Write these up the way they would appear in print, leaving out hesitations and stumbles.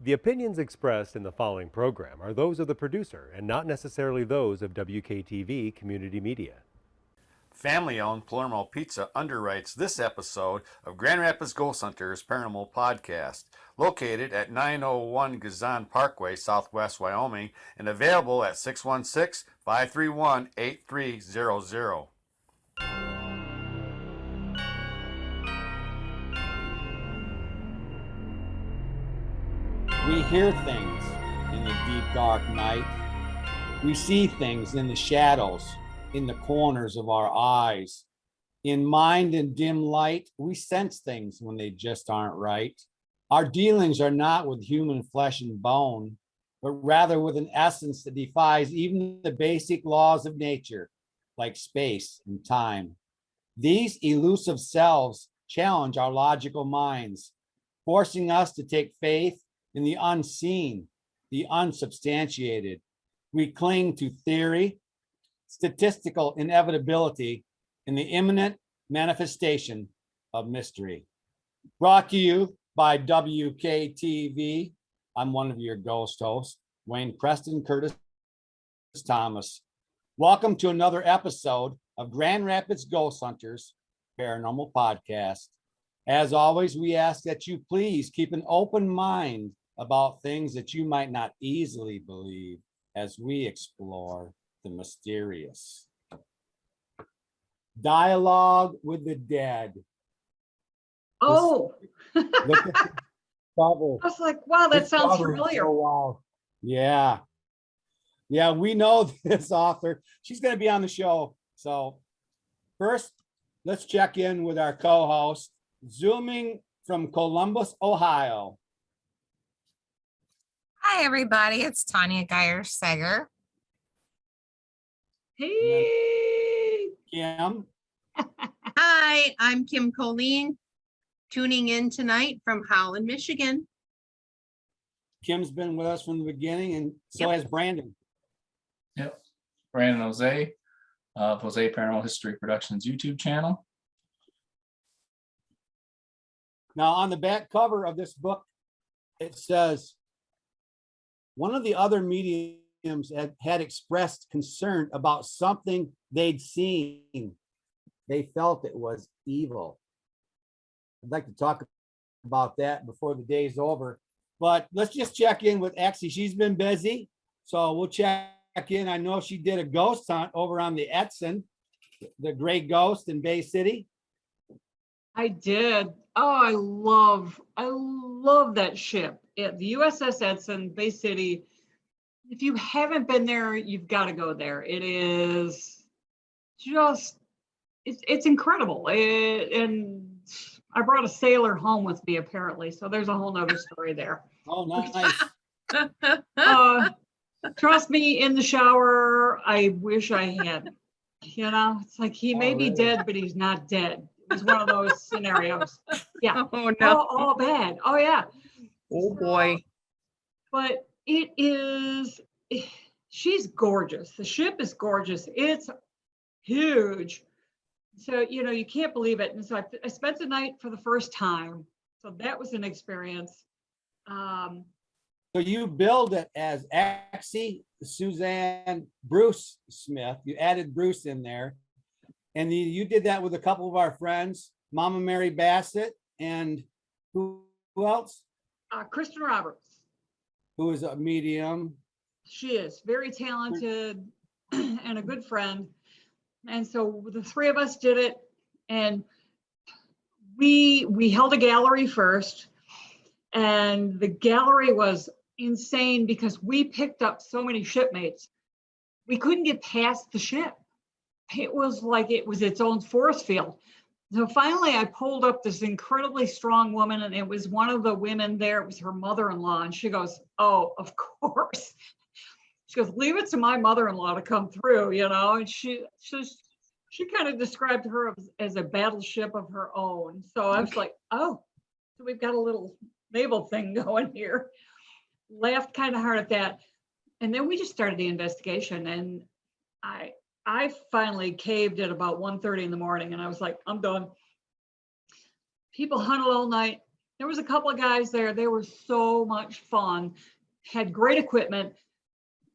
The opinions expressed in the following program are those of the producer and not necessarily those of WKTV Community Media. Family-owned Palermo Pizza underwrites this episode of Grand Rapids Ghost Hunters Paranormal Podcast, located at 901 Gazan Parkway, Southwest Wyoming, and available at 616-531-8300. We hear things in the deep, dark night. We see things in the shadows, in the corners of our eyes. In mind and dim light, we sense things when they just aren't right. Our dealings are not with human flesh and bone, but rather with an essence that defies even the basic laws of nature, like space and time. These elusive selves challenge our logical minds, forcing us to take faith in the unseen, the unsubstantiated. We cling to theory, statistical inevitability, and the imminent manifestation of mystery. Brought to you by WKTV. I'm one of your ghost hosts, Wayne Preston Curtis Thomas. Welcome to another episode of Grand Rapids Ghost Hunters Paranormal Podcast. As always, we ask that you please keep an open mind about things that you might not easily believe as we explore the mysterious. Dialogue with the Dead. Oh, Look at the cover. I was like, wow, that This sounds cover is familiar. so wow. Yeah. Yeah, we know this author. She's going to be on the show. So first, let's check in with our co-host, zooming from Columbus, Ohio. Hi, everybody. It's Tanya Geyer-Sager. Hey, Kim. Hi, I'm Kim Colleen, tuning in tonight from Holland, Michigan. Kim's been with us from the beginning, and so has Brandon. Yep. Brandon Jose of Jose Paranormal History Productions YouTube channel. Now, on the back cover of this book, it says, one of the other mediums had expressed concern about something they'd seen. They felt it was evil. I'd like to talk about that before the day's over, but let's just check in with Exie. She's been busy, so we'll check in. I know she did a ghost hunt over on the Edson, the Gray Ghost in Bay City. I did. Oh, I love that ship. The USS Edson, Bay City. If you haven't been there, you've got to go there. It is just, it's incredible. And I brought a sailor home with me, apparently. So there's a whole nother story there. Oh, nice. Trust me, in the shower, I wish I had. You know, it's like he may be dead, but he's not dead. It was one of those scenarios. Yeah. Oh, no. All bad. Oh, yeah. Oh, boy. But it is, she's gorgeous. The ship is gorgeous. It's huge. So, you know, you can't believe it. And so I spent the night for the first time. So that was an experience. So you billed it as Exie Susanne Bruce Smith. You added Bruce in there. And you did that with a couple of our friends, Mama Mary Bassett, and who else? Kristen Roberts. Who is a medium. She is very talented and a good friend. And so the three of us did it. And we held a gallery first. And the gallery was insane because we picked up so many shipmates. We couldn't get past the ship. It was like it was its own force field. So finally I pulled up this incredibly strong woman, and it was one of the women there. It was her mother-in-law. And she goes, oh, of course. She goes, leave it to my mother-in-law to come through, you know? And she kind of described her as a battleship of her own. So I was like, oh, so we've got a little naval thing going here. Laughed kind of hard at that. And then we just started the investigation, and I finally caved at about 1:30 in the morning, and I was like, I'm done. People hunted all night. There was a couple of guys there. They were so much fun, had great equipment,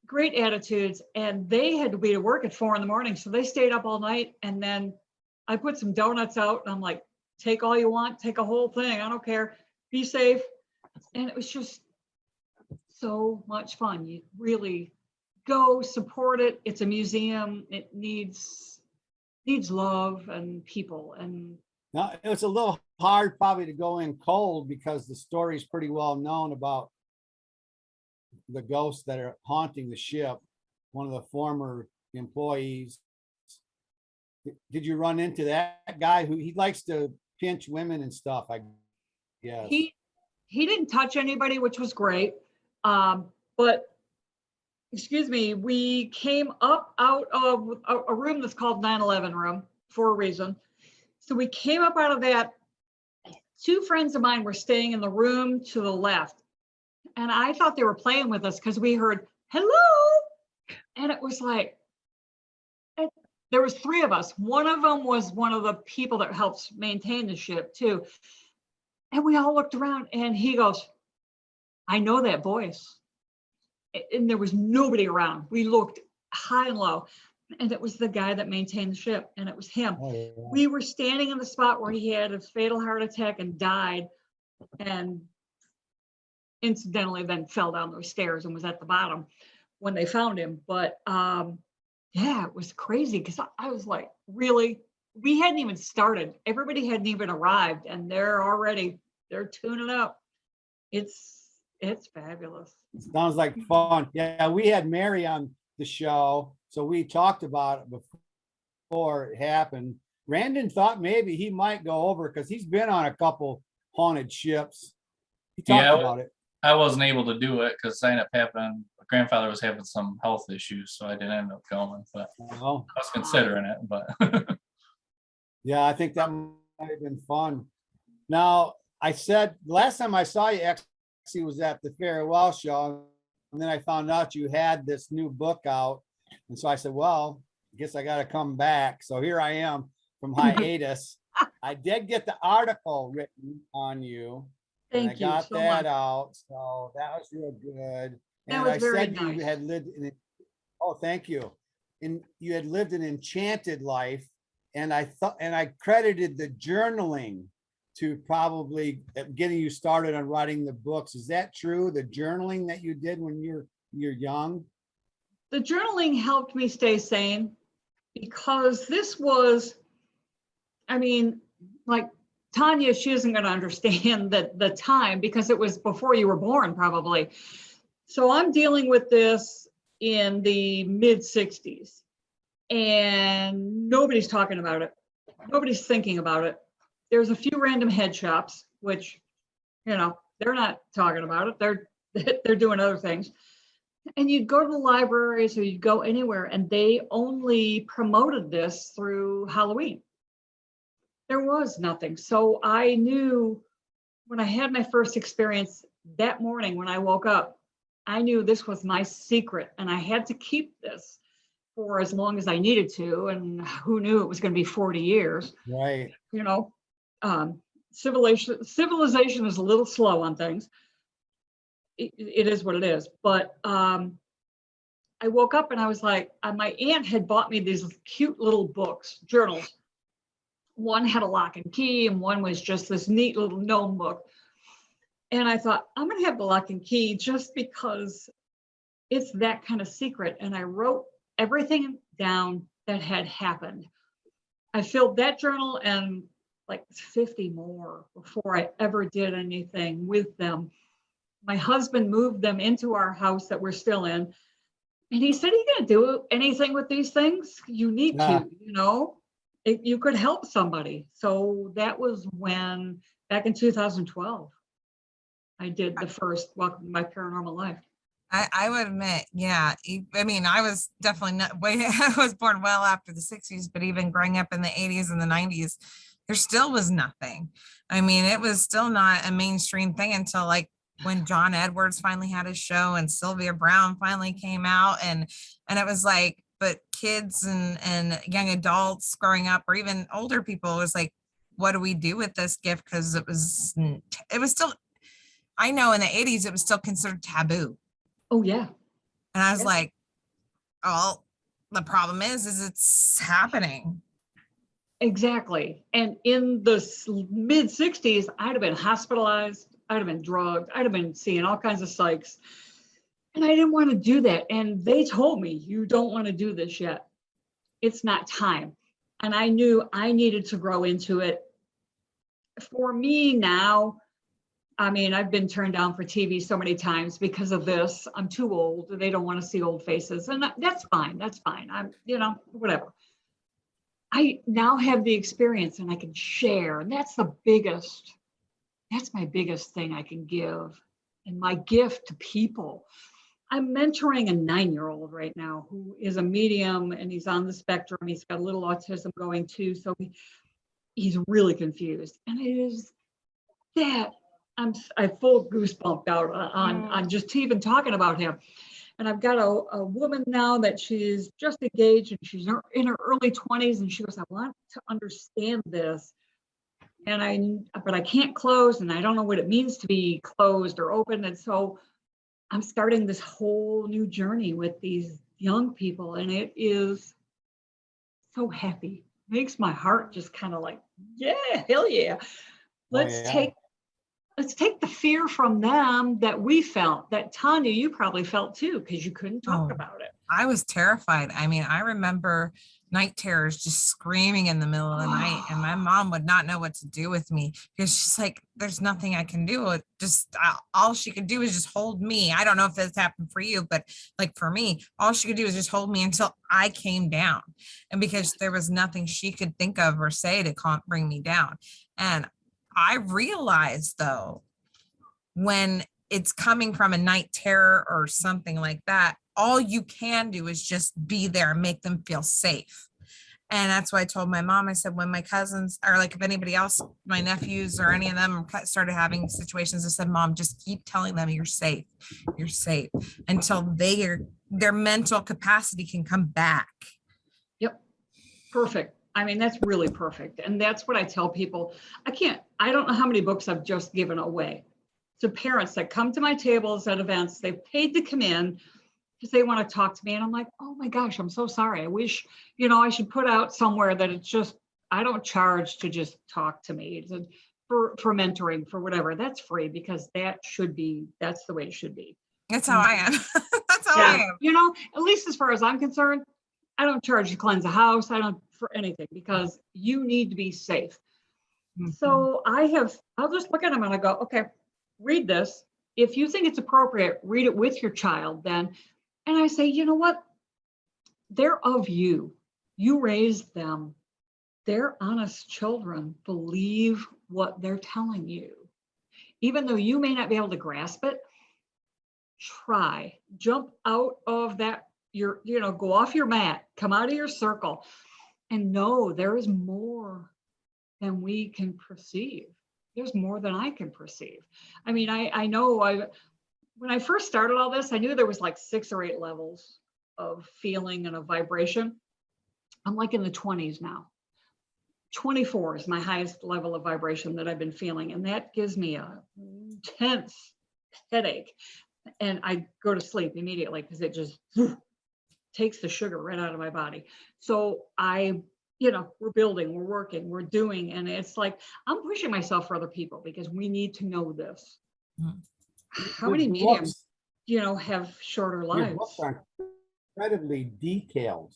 great attitudes, and they had to be to work at 4 a.m. So they stayed up all night. And then I put some donuts out and I'm like, take all you want, take a whole thing. I don't care. Be safe. And it was just so much fun. You really go support it. It's a museum. It needs love and people. And Now, it was a little hard probably to go in cold because the story is pretty well known about the ghosts that are haunting the ship. One of the former employees. Did you run into that guy who he likes to pinch women and stuff? I guess. he didn't touch anybody, which was great. But excuse me, we came up out of a room that's called 9/11 room for a reason. So we came up out of that. 2 friends of mine were staying in the room to the left. And I thought they were playing with us because we heard, hello. And it was like, there was 3 of us. One of them was one of the people that helps maintain the ship too. And we all looked around and he goes, I know that voice. And there was nobody around. We looked high and low. And it was the guy that maintained the ship, and it was him. Oh, yeah. We were standing in the spot where he had a fatal heart attack and died, and incidentally then fell down those stairs and was at the bottom when they found him. But yeah, it was crazy because I was like, really? We hadn't even started. Everybody hadn't even arrived, and they're tuning up. It's fabulous. Sounds like fun. Yeah, we had Mary on the show, so we talked about it before it happened. Brandon thought maybe he might go over because he's been on a couple haunted ships. He talked Yeah. about it. I wasn't able to do it because I ended up having, my grandfather was having some health issues, so I didn't end up going, but Well, I was considering it, but yeah, I think that might have been fun. Now, I said last time I saw you, Exie, was at the farewell show, and then I found out you had this new book out, and so I said, well, I guess I got to come back. So here I am from hiatus. I did get the article written on you. And Thank I got you so that much. out, so that was real good. That And was I very said you nice. had lived in, oh, thank you. And you had lived an enchanted life, and I thought, and I credited the journaling to probably getting you started on writing the books. Is that true? The journaling that you did when you're young? The journaling helped me stay sane because this was, I mean, like Tanya, she isn't going to understand the time because it was before you were born, probably. So I'm dealing with this in the mid 60s and nobody's talking about it. Nobody's thinking about it. There's a few random head shops, which, you know, they're not talking about it. They're doing other things. And you'd go to the libraries or you'd go anywhere and they only promoted this through Halloween. There was nothing. So I knew when I had my first experience that morning when I woke up, I knew this was my secret and I had to keep this for as long as I needed to. And who knew it was going to be 40 years, Right. you know. Civilization is a little slow on things. It is what it is. But I woke up and I was like, my aunt had bought me these cute little books, journals. One had a lock and key and one was just this neat little gnome book. And I thought, I'm going to have the lock and key just because it's that kind of secret. And I wrote everything down that had happened. I filled that journal and like 50 more before I ever did anything with them. My husband moved them into our house that we're still in. And he said, are you going to do anything with these things? You need to, you know, you could help somebody. So that was when, back in 2012, I did the first Welcome to My Paranormal Life. I would admit, yeah. I mean, I was definitely not I was born well after the 60s, but even growing up in the 80s and the 90s, there still was nothing. I mean, it was still not a mainstream thing until like when John Edwards finally had his show and Sylvia Brown finally came out, and it was like, but kids and young adults growing up or even older people, it was like, what do we do with this gift? Because it was still, I know in the 80s, it was still considered taboo. Oh, yeah. And I was Yeah. like, oh, the problem is it's happening. Exactly. And in the mid 60s, I'd have been hospitalized. I'd have been drugged. I'd have been seeing all kinds of psychs. And I didn't want to do that. And they told me, you don't want to do this yet. It's not time. And I knew I needed to grow into it. For me now, I mean, I've been turned down for TV so many times because of this. I'm too old. They don't want to see old faces. And that's fine. That's fine. I'm, whatever. I now have the experience and I can share. And that's my biggest thing I can give. And my gift to people. I'm mentoring a 9-year-old right now who is a medium and he's on the spectrum. He's got a little autism going too. So he's really confused. And it is that I full goosebump out on just even talking about him. And I've got a woman now that she's just engaged and she's in her early 20s. And she goes, I want to understand this. But I can't close and I don't know what it means to be closed or open. And so I'm starting this whole new journey with these young people, and it is so happy. Makes my heart just kind of like, yeah, hell yeah. Let's take the fear from them that we felt, that Tanya, you probably felt too, because you couldn't talk about it. I was terrified. I mean, I remember night terrors, just screaming in the middle of the night, and my mom would not know what to do with me because she's like, there's nothing I can do. All she could do is just hold me. I don't know if this happened for you, but like for me, all she could do is just hold me until I came down. And because there was nothing she could think of or say to bring me down. And I realized though, when it's coming from a night terror or something like that, all you can do is just be there and make them feel safe. And that's why I told my mom, I said, when my cousins or like if anybody else, my nephews or any of them started having situations, I said, Mom, just keep telling them you're safe until their mental capacity can come back. Yep. Perfect. I mean, that's really perfect. And that's what I tell people. I don't know how many books I've just given away to parents that come to my tables at events. They've paid to come in because they want to talk to me. And I'm like, oh my gosh, I'm so sorry. I wish, I should put out somewhere that it's just, I don't charge to just talk to me for mentoring, for whatever. That's free because that's the way it should be. That's how I am. That's how I am. At least as far as I'm concerned, I don't charge to cleanse a house. I don't for anything because you need to be safe. Mm-hmm. So I'll just look at them and I go, okay, read this. If you think it's appropriate, read it with your child then. And I say, you know what? They're of you. You raised them. They're honest children. Believe what they're telling you. Even though you may not be able to grasp it, try. Jump out of that, go off your mat, come out of your circle, and know there is more than we can perceive. There's more than I can perceive. I mean, I know when I first started all this, I knew there was like 6 or 8 levels of feeling and of vibration. I'm like in the 20s now. 24 is my highest level of vibration that I've been feeling. And that gives me a intense headache. And I go to sleep immediately because it just takes the sugar right out of my body. So we're building, we're working, we're doing. And it's like, I'm pushing myself for other people because we need to know this. Mm-hmm. How many mediums, have shorter lives? Your books are incredibly detailed.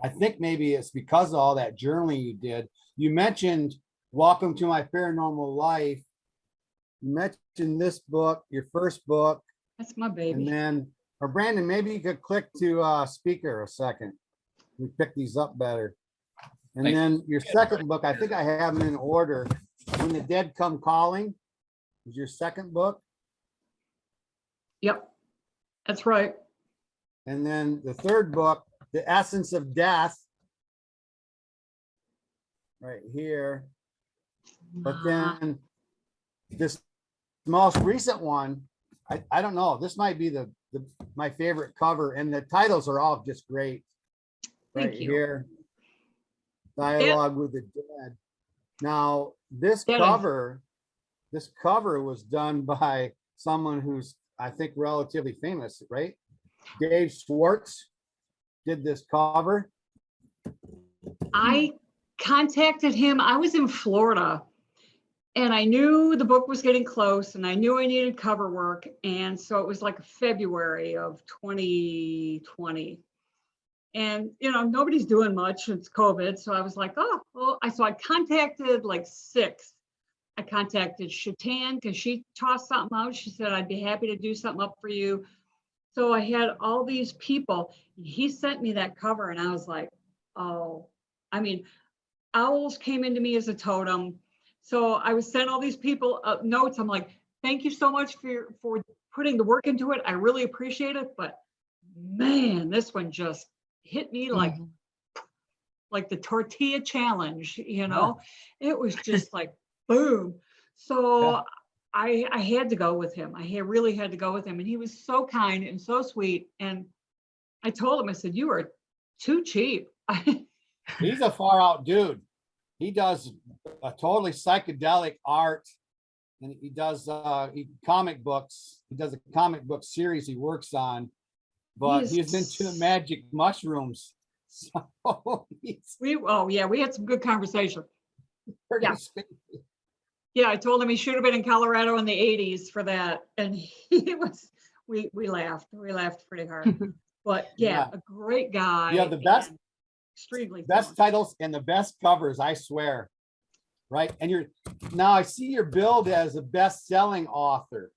I think maybe it's because of all that journaling you did. You mentioned Welcome to My Paranormal Life. You mentioned this book, your first book. That's my baby. And then, or Brandon, maybe you could click to speaker a second. We pick these up better. And then your second book, I think I have them in order. When the Dead Come Calling is your second book. Yep, that's right. And then the third book, The Essence of Death, right here. But then this most recent one, I don't know, this might be my favorite cover, and the titles are all just great. Thank you. Here, Dialogue with the Dead. Now, this That cover was done by someone who's, I think, relatively famous, right? Dave Schwartz did this cover. I contacted him. I was in Florida and I knew the book was getting close and I knew I needed cover work. And so it was like February of 2020. And, you know, nobody's doing much. It's COVID. So I was like, oh, well, so I contacted like 6. I contacted Shatan because she tossed something out. She said, I'd be happy to do something up for you. So I had all these people. He sent me that cover and I was like, oh, I mean, owls came into me as a totem. So I was sent all these people notes. I'm like, thank you so much for putting the work into it. I really appreciate it. But man, this one just hit me like the tortilla challenge, you know. It was just like boom. So I had to go with him. Really had to go with him, and he was so kind and so sweet. And I told him, I said, you are too cheap. He's a far out dude. He does a totally psychedelic art, and he does comic books. He does a comic book series he works on, but he's into magic mushrooms. So we had some good conversation. pretty Yeah. spooky. Yeah, I told him he should have been in Colorado in the 80s for that. And he was, we laughed. We laughed pretty hard. But yeah, a great guy. Yeah, the best, extremely best titles and the best covers, I swear. Right. And now I see your build as a best-selling author.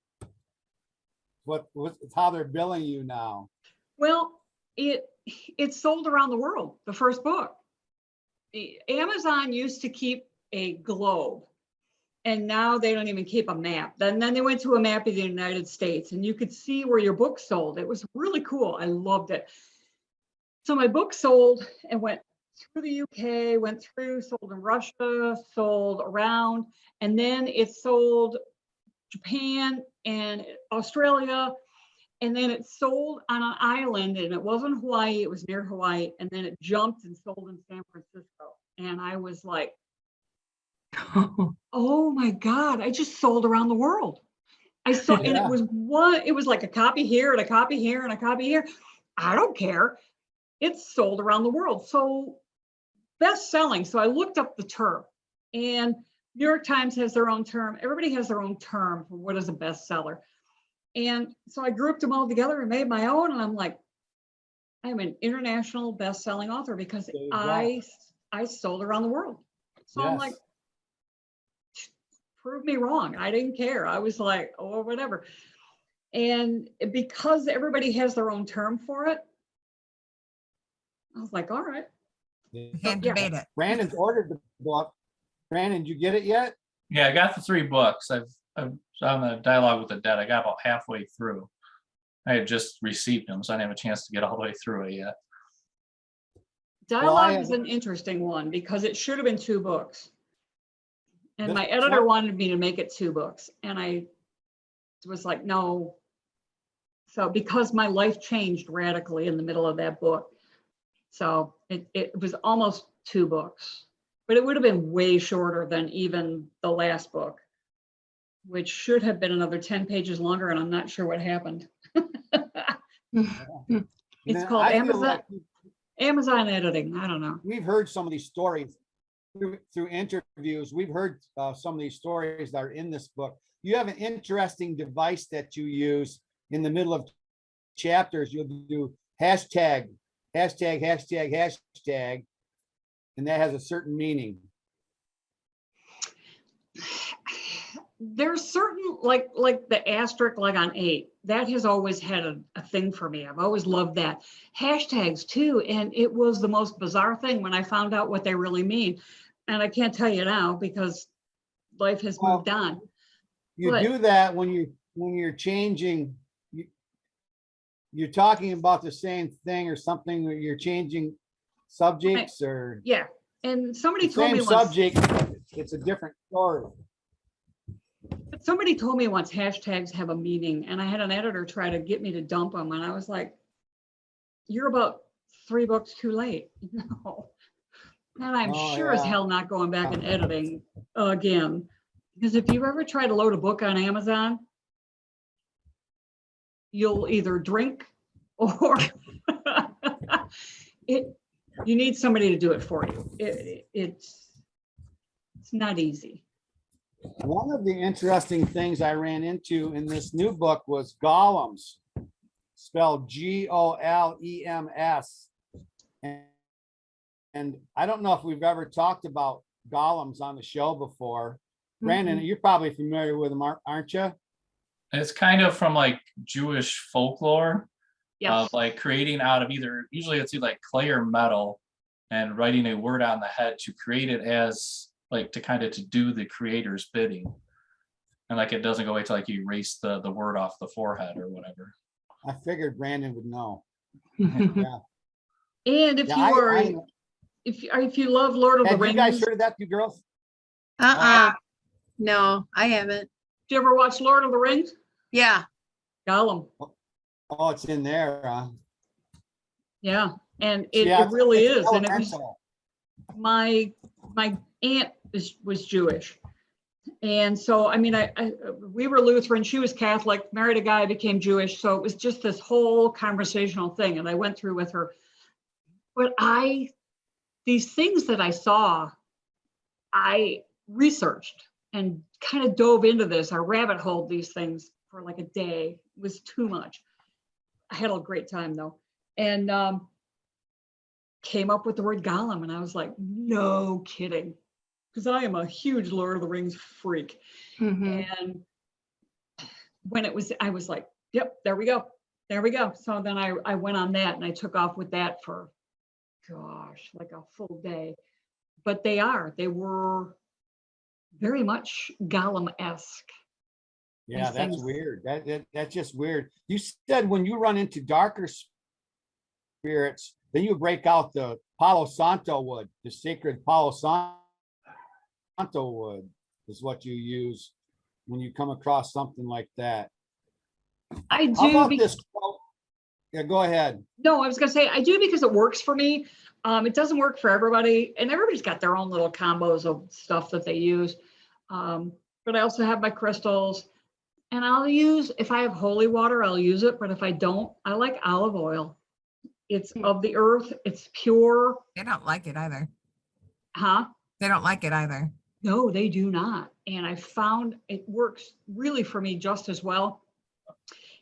What's how they're billing you now? Well, it's sold around the world, the first book. Amazon used to keep a globe. And now they don't even keep a map. Then they went to a map of the United States and you could see where your book sold. It was really cool. I loved it. So my book sold and went through the UK, sold in Russia, sold around, and then it sold Japan and Australia. And then it sold on an island, and it wasn't Hawaii, it was near Hawaii. And then it jumped and sold in San Francisco. And I was like, oh my God, I just sold around the world. And it was like a copy here and a copy here and a copy here. I don't care. It's sold around the world. So best selling. So I looked up the term, and New York Times has their own term. Everybody has their own term for what is a bestseller. And so I grouped them all together and made my own. And I'm like, I'm an international best-selling author because I sold around the world. So I'm like, prove me wrong. I didn't care. I was like, oh, whatever. And because everybody has their own term for it, I was like, all right. Can't debate it. Brandon's ordered the book. Brandon, did you get it yet? Yeah, I got the 3 books. I've on the Dialogue with the Dead. I got about halfway through. I had just received them, so I didn't have a chance to get all the way through it yet. Dialogue is an interesting one because it should have been 2 books. And my editor wanted me to make it 2 books. And I was like, no. So because my life changed radically in the middle of that book. So it was almost 2 books, but it would have been way shorter than even the last book, which should have been another 10 pages longer. And I'm not sure what happened. It's called Amazon editing. I don't know. We've heard some of these stories through interviews. We've heard some of these stories that are in this book. You have an interesting device that you use in the middle of chapters. You'll do hashtag, and that has a certain meaning. There's certain, like the asterisk, like on 8, that has always had a thing for me. I've always loved that. Hashtags too, and it was the most bizarre thing when I found out what they really mean. And I can't tell you now because life has moved on. You do that when you're changing, you're talking about the same thing or something, or you're changing subjects or. Yeah, and somebody told me same once, subject, it's a different story. but somebody told me once hashtags have a meaning, and I had an editor try to get me to dump them, and I was like, you're about 3 books too late. No. And I'm Oh, sure as yeah. hell not going back and editing again. Because if you ever try to load a book on Amazon, you'll either drink or you need somebody to do it for you. It's not easy. One of the interesting things I ran into in this new book was golems, spelled Golems. And I don't know if we've ever talked about golems on the show before. Brandon, you're probably familiar with them, aren't you? It's kind of from like Jewish folklore Yes. of like creating out of usually it's either like clay or metal, and writing a word on the head to create it as like to kind of to do the creator's bidding. And like it doesn't go away till like you erase the word off the forehead or whatever. I figured Brandon would know. And Yeah. if Yeah, you are, if you love Lord of the Have you Rings, guys heard of that, you girls? No, I haven't. did you ever watch Lord of the Rings? Yeah. Gollum. Oh, it's in there. Yeah. And it, Yeah, it really it's is. And it was elemental. my aunt was Jewish. And so, I mean, we were Lutheran, she was Catholic, married a guy, became Jewish. So it was just this whole conversational thing. And I went through with her. But these things that I saw, I researched and kind of dove into this. I rabbit holed these things for like a day. It was too much. I had a great time though. And came up with the word Gollum. And I was like, no kidding. Because I am a huge Lord of the Rings freak. Mhm. And when I was like, yep, there we go. There we go. So then I went on that and I took off with that for, gosh, like a full day. But they were very much Gollum-esque. Yeah, These that's things. weird. That's just weird. You said when you run into darker spirits, then you break out the Palo Santo wood, the sacred Palo Santo wood is what you use when you come across something like that. I How do. about this quote? Yeah, go ahead. No, I was going to say, I do because it works for me. It doesn't work for everybody. And everybody's got their own little combos of stuff that they use. But I also have my crystals. And I'll use, if I have holy water, I'll use it. But if I don't, I like olive oil. It's of the earth. It's pure. They don't like it either. Huh? They don't like it either. No, they do not. And I found it works really for me just as well.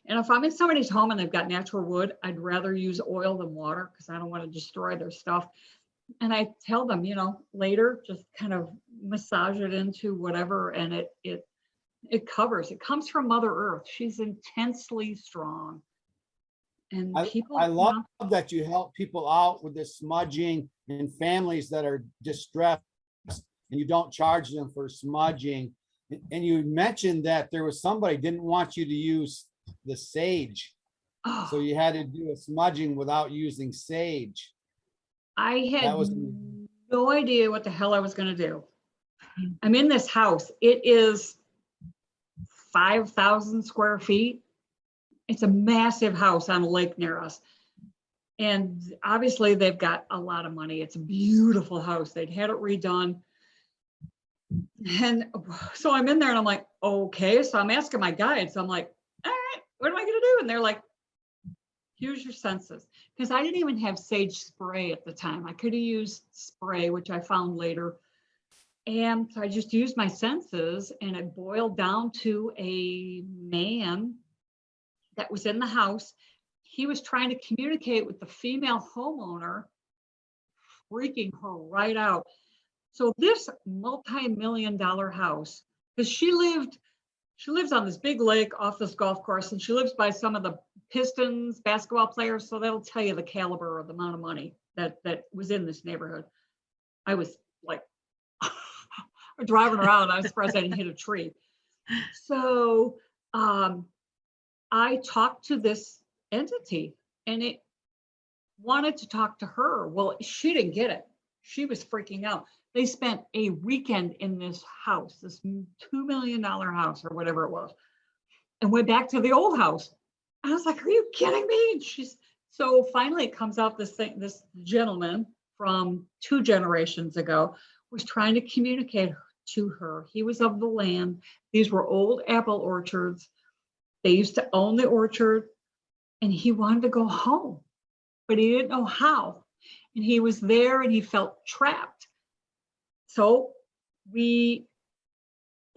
And if I'm in somebody's home and they've got natural wood, I'd rather use oil than water because I don't want to destroy their stuff. And I tell them, later, just kind of massage it into whatever, and it covers. It comes from Mother Earth. She's intensely strong. And people, I love that you help people out with this smudging and families that are distressed, and you don't charge them for smudging. And you mentioned that there was somebody didn't want you to use the sage, so you had to do a smudging without using sage. I had That was no idea what the hell I was going to do. I'm in this house. It is 5,000 square feet. It's a massive house on a lake near us. And obviously they've got a lot of money. It's a beautiful house. They'd had it redone. And so I'm in there and I'm like, okay. So I'm asking my guides. I'm like, all right, what am I going to do? And they're like, use your senses. Because I didn't even have sage spray at the time. I could have used spray, which I found later. And so I just used my senses, and it boiled down to a man that was in the house. He was trying to communicate with the female homeowner, freaking her right out. So this multi-million-dollar house, because she lives on this big lake off this golf course, and she lives by some of the Pistons basketball players. So that'll tell you the caliber of the amount of money that was in this neighborhood. I was like driving around. I was surprised I didn't hit a tree. So I talked to this entity, and it wanted to talk to her. Well, she didn't get it. She was freaking out. They spent a weekend in this house, this $2 million house or whatever it was, and went back to the old house. I was like, are you kidding me? And so finally it comes out this gentleman from 2 generations ago was trying to communicate to her. He was of the land. These were old apple orchards. They used to own the orchard, and he wanted to go home, but he didn't know how. And he was there and he felt trapped. So we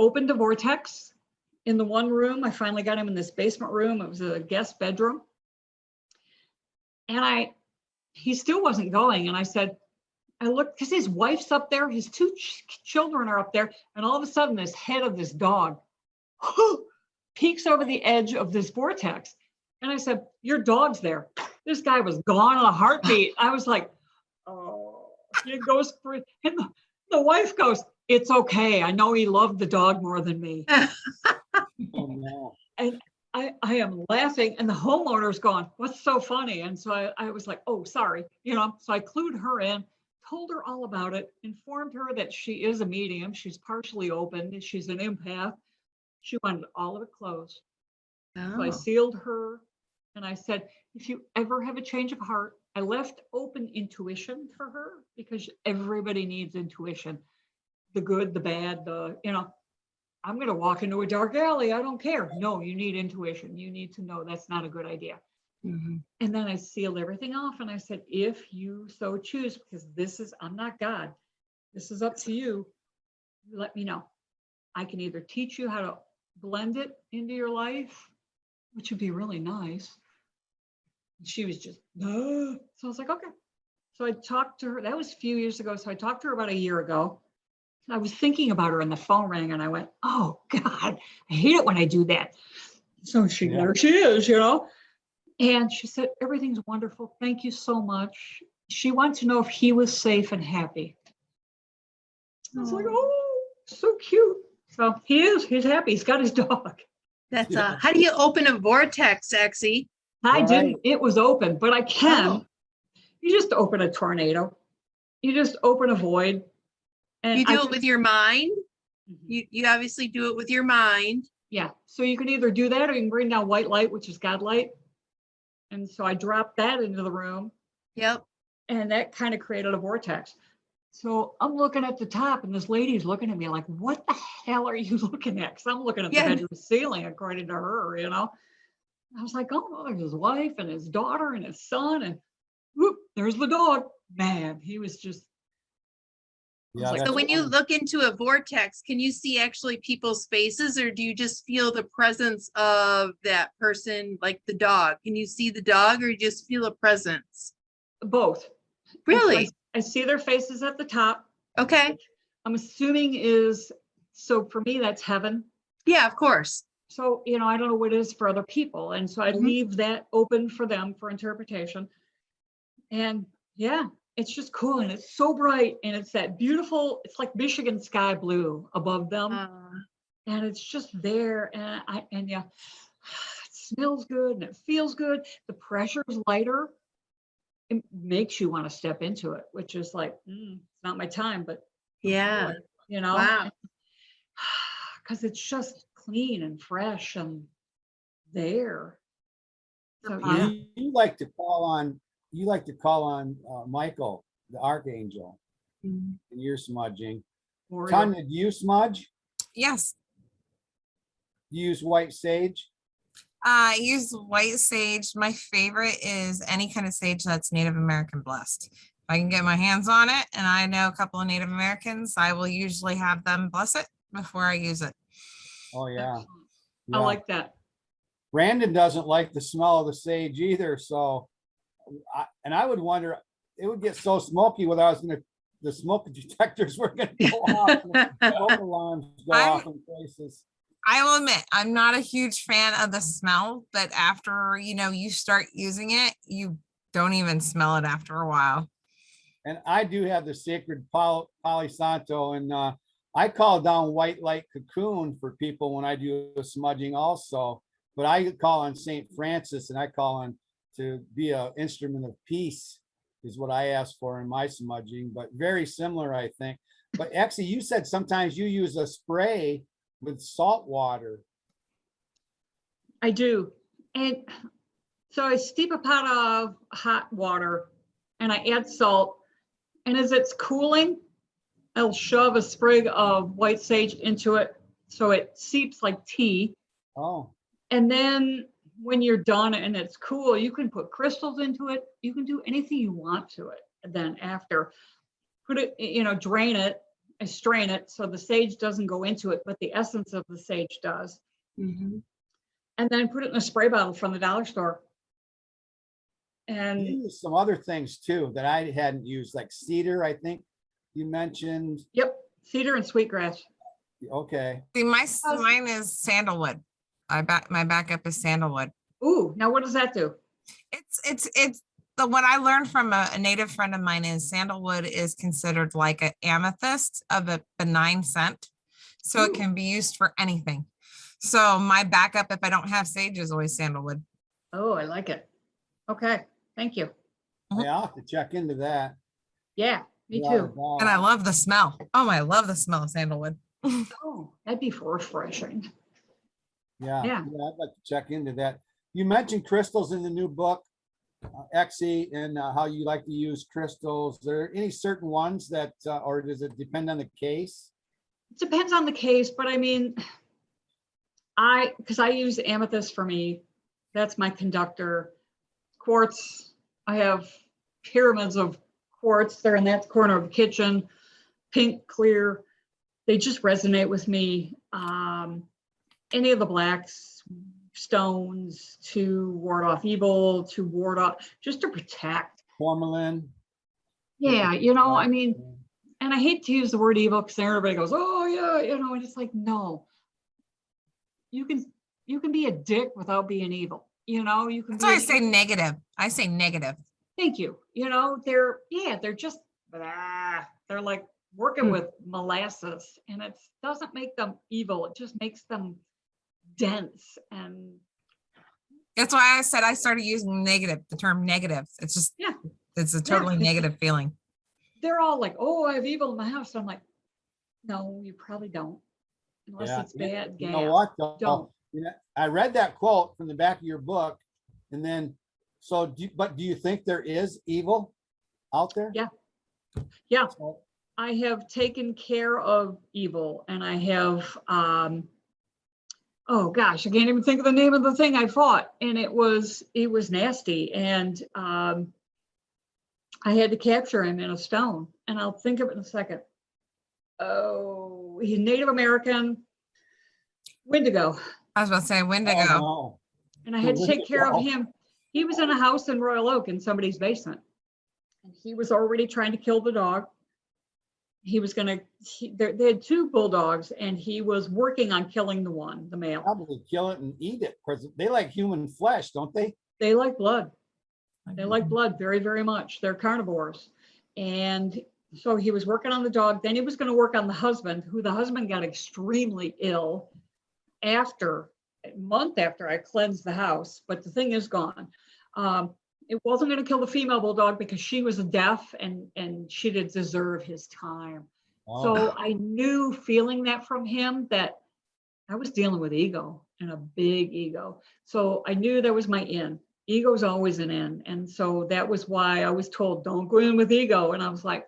opened a vortex in the one room. I finally got him in this basement room. It was a guest bedroom. And he still wasn't going. And I said, I looked, because his wife's up there, his 2 children are up there, and all of a sudden this head of this dog peeks over the edge of this vortex. And I said, your dog's there. This guy was gone in a heartbeat. I was like, oh, he goes for it. And the wife goes, it's okay. I know he loved the dog more than me. Oh, no. And I am laughing, and the homeowner's going, what's so funny? And so I was like, oh, sorry. So I clued her in, told her all about it, informed her that she is a medium. She's partially open. She's an empath. She wanted all of it closed. So I Oh, sealed her, and I said, if you ever have a change of heart, I left open intuition for her, because everybody needs intuition. The good, the bad, I'm going to walk into a dark alley. I don't care. No, you need intuition. You need to know that's not a good idea. mhm. And then I sealed everything off, and I said, if you so choose, because I'm not God, this is up to you, let me know. I can either teach you how to blend it into your life, which would be really nice. And she was just, no. So I was like, okay. So I talked to her. That was a few years ago. So I talked to her about a year ago. I was thinking about her, and the phone rang, and I went, oh God, I hate it when I do that. So there she is, And she said, everything's wonderful. Thank you so much. She wanted to know if he was safe and happy. I was like, oh, so cute. So he is, he's happy. He's got his dog. That's Yeah. how do you open a vortex, Exie? I Right. didn't, it was open, but I can. Oh. You just open a tornado. You just open a void. And You do it with your mind? Mhm. You obviously do it with your mind. Yeah. So you can either do that, or you can bring down white light, which is God light. And so I dropped that into the room, Yep. and that kind of created a vortex. So I'm looking at the top, and this lady's looking at me like, what the hell are you looking at? Because I'm looking at the Yeah. bedroom ceiling, according to her, I was like, oh, there's his wife and his daughter and his son, and whoop, there's the dog. Man, he was just, Yeah, like, So that's when you fun. look into a vortex, can you see actually people's faces, or do you just feel the presence of that person, like the dog? Can you see the dog, or you just feel a presence? both. Really? I see their faces at the top. Okay. I'm assuming so for me, that's heaven. Yeah, of course. So, I don't know what it is for other people. And so I Mhm. leave that open for them for interpretation. And yeah, it's just cool. And it's so bright. And it's that beautiful, it's like Michigan sky blue above them. And it's just there. And yeah, it smells good and it feels good. The pressure is lighter. It makes you want to step into it, which is like, it's not my time, but Yeah. Wow. because it's just clean and fresh and there. So yeah, You like to call on Michael, the archangel, Mhm. and you're smudging. Warrior. Tanya, do you smudge? Yes. Do you use white sage? I use white sage. My favorite is any kind of sage that's Native American blessed. If I can get my hands on it, and I know a couple of Native Americans, I will usually have them bless it before I use it. Oh, yeah. I Yeah. like that. Brandon doesn't like the smell of the sage either, so I would wonder, it would get so smoky without the smoke detectors were gonna go off. The smoke alarms go off in places. I will admit, I'm not a huge fan of the smell, but after, you start using it, you don't even smell it after a while. And I do have the sacred Palo Santo, and I call down white light cocoon for people when I do smudging also. But I call on St. Francis, and I call on to be an instrument of peace is what I ask for in my smudging, but very similar, I think. But actually, you said sometimes you use a spray with salt water. I do. And so I steep a pot of hot water and I add salt And as it's cooling, I'll shove a sprig of white sage into it so it seeps like tea. Oh, And then when you're done and it's cool, you can put crystals into it. You can do anything you want to it. And then after, put it, drain it and strain it so the sage doesn't go into it, but the essence of the sage does. Mhm. And then put it in a spray bottle from the dollar store. you And use some other things too that I hadn't used, like cedar, I think you mentioned. yep, cedar and sweetgrass. Okay. See, mine is sandalwood. My backup is sandalwood. Ooh, now what does that do? It's what I learned from a native friend of mine is sandalwood is considered like an amethyst of a benign scent. So it Ooh. can be used for anything. So my backup, if I don't have sage, is always sandalwood. Oh, I like it. Okay, thank you. Yeah, I'll have to check into that. Yeah, me Without a too. doubt. And I love the smell. Oh, I love the smell of sandalwood. Oh, that'd be refreshing. Yeah, Yeah. I'd like to check into that. You mentioned crystals in the new book, Exie, and how you like to use crystals. Are there any certain ones that, or does it depend on the case? It depends on the case, but I mean, because I use amethyst for me, that's my conductor. Quartz, I have pyramids of quartz. They're in that corner of the kitchen, pink, clear. They just resonate with me. Any of the blacks, stones to ward off evil, to ward off, just to protect. Tourmaline? Yeah, I mean, and I hate to use the word evil because everybody goes, oh yeah, and it's like, no. You can be a dick without being evil. You can That's be why I an say evil- negative. I say negative. Thank you. They're just they're like working with molasses, and it doesn't make them evil. It just makes them dense. And That's why I said I started using negative, the term negative. It's just, yeah, it's a totally it's- negative feeling. they're all like, oh, I have evil in my house. I'm like, no, you probably don't, unless Yeah. it's bad You gas. know what, though? Don't. I read that quote from the back of your book, and then, but do you think there is evil out there? Yeah. Yeah. So- I have taken care of evil, and I have, oh gosh, I can't even think of the name of the thing I fought, and it was nasty, and I had to capture him in a stone, and I'll think of it in a second. Oh, he's Native American, Wendigo, I was about to say Wendigo. Oh, no. and I had to take care of Wendigo. him. He was in a house in Royal Oak in somebody's basement, and he was already trying to kill the dog. He was they had two bulldogs, and he was working on killing the male. Probably kill it and eat it, because they like human flesh, don't they? They like blood. They like blood very, very much. They're carnivores. And so he was working on the dog. Then he was going to work on the husband, who the husband got extremely ill a month after I cleansed the house. But the thing is gone. It wasn't going to kill the female bulldog because she was deaf, and she didn't deserve his time. Oh, So I knew, feeling that from him, that I was dealing with ego, and a big ego. So I knew that was my in. Ego's always an in. And so that was why I was told, don't go in with ego. And I was like,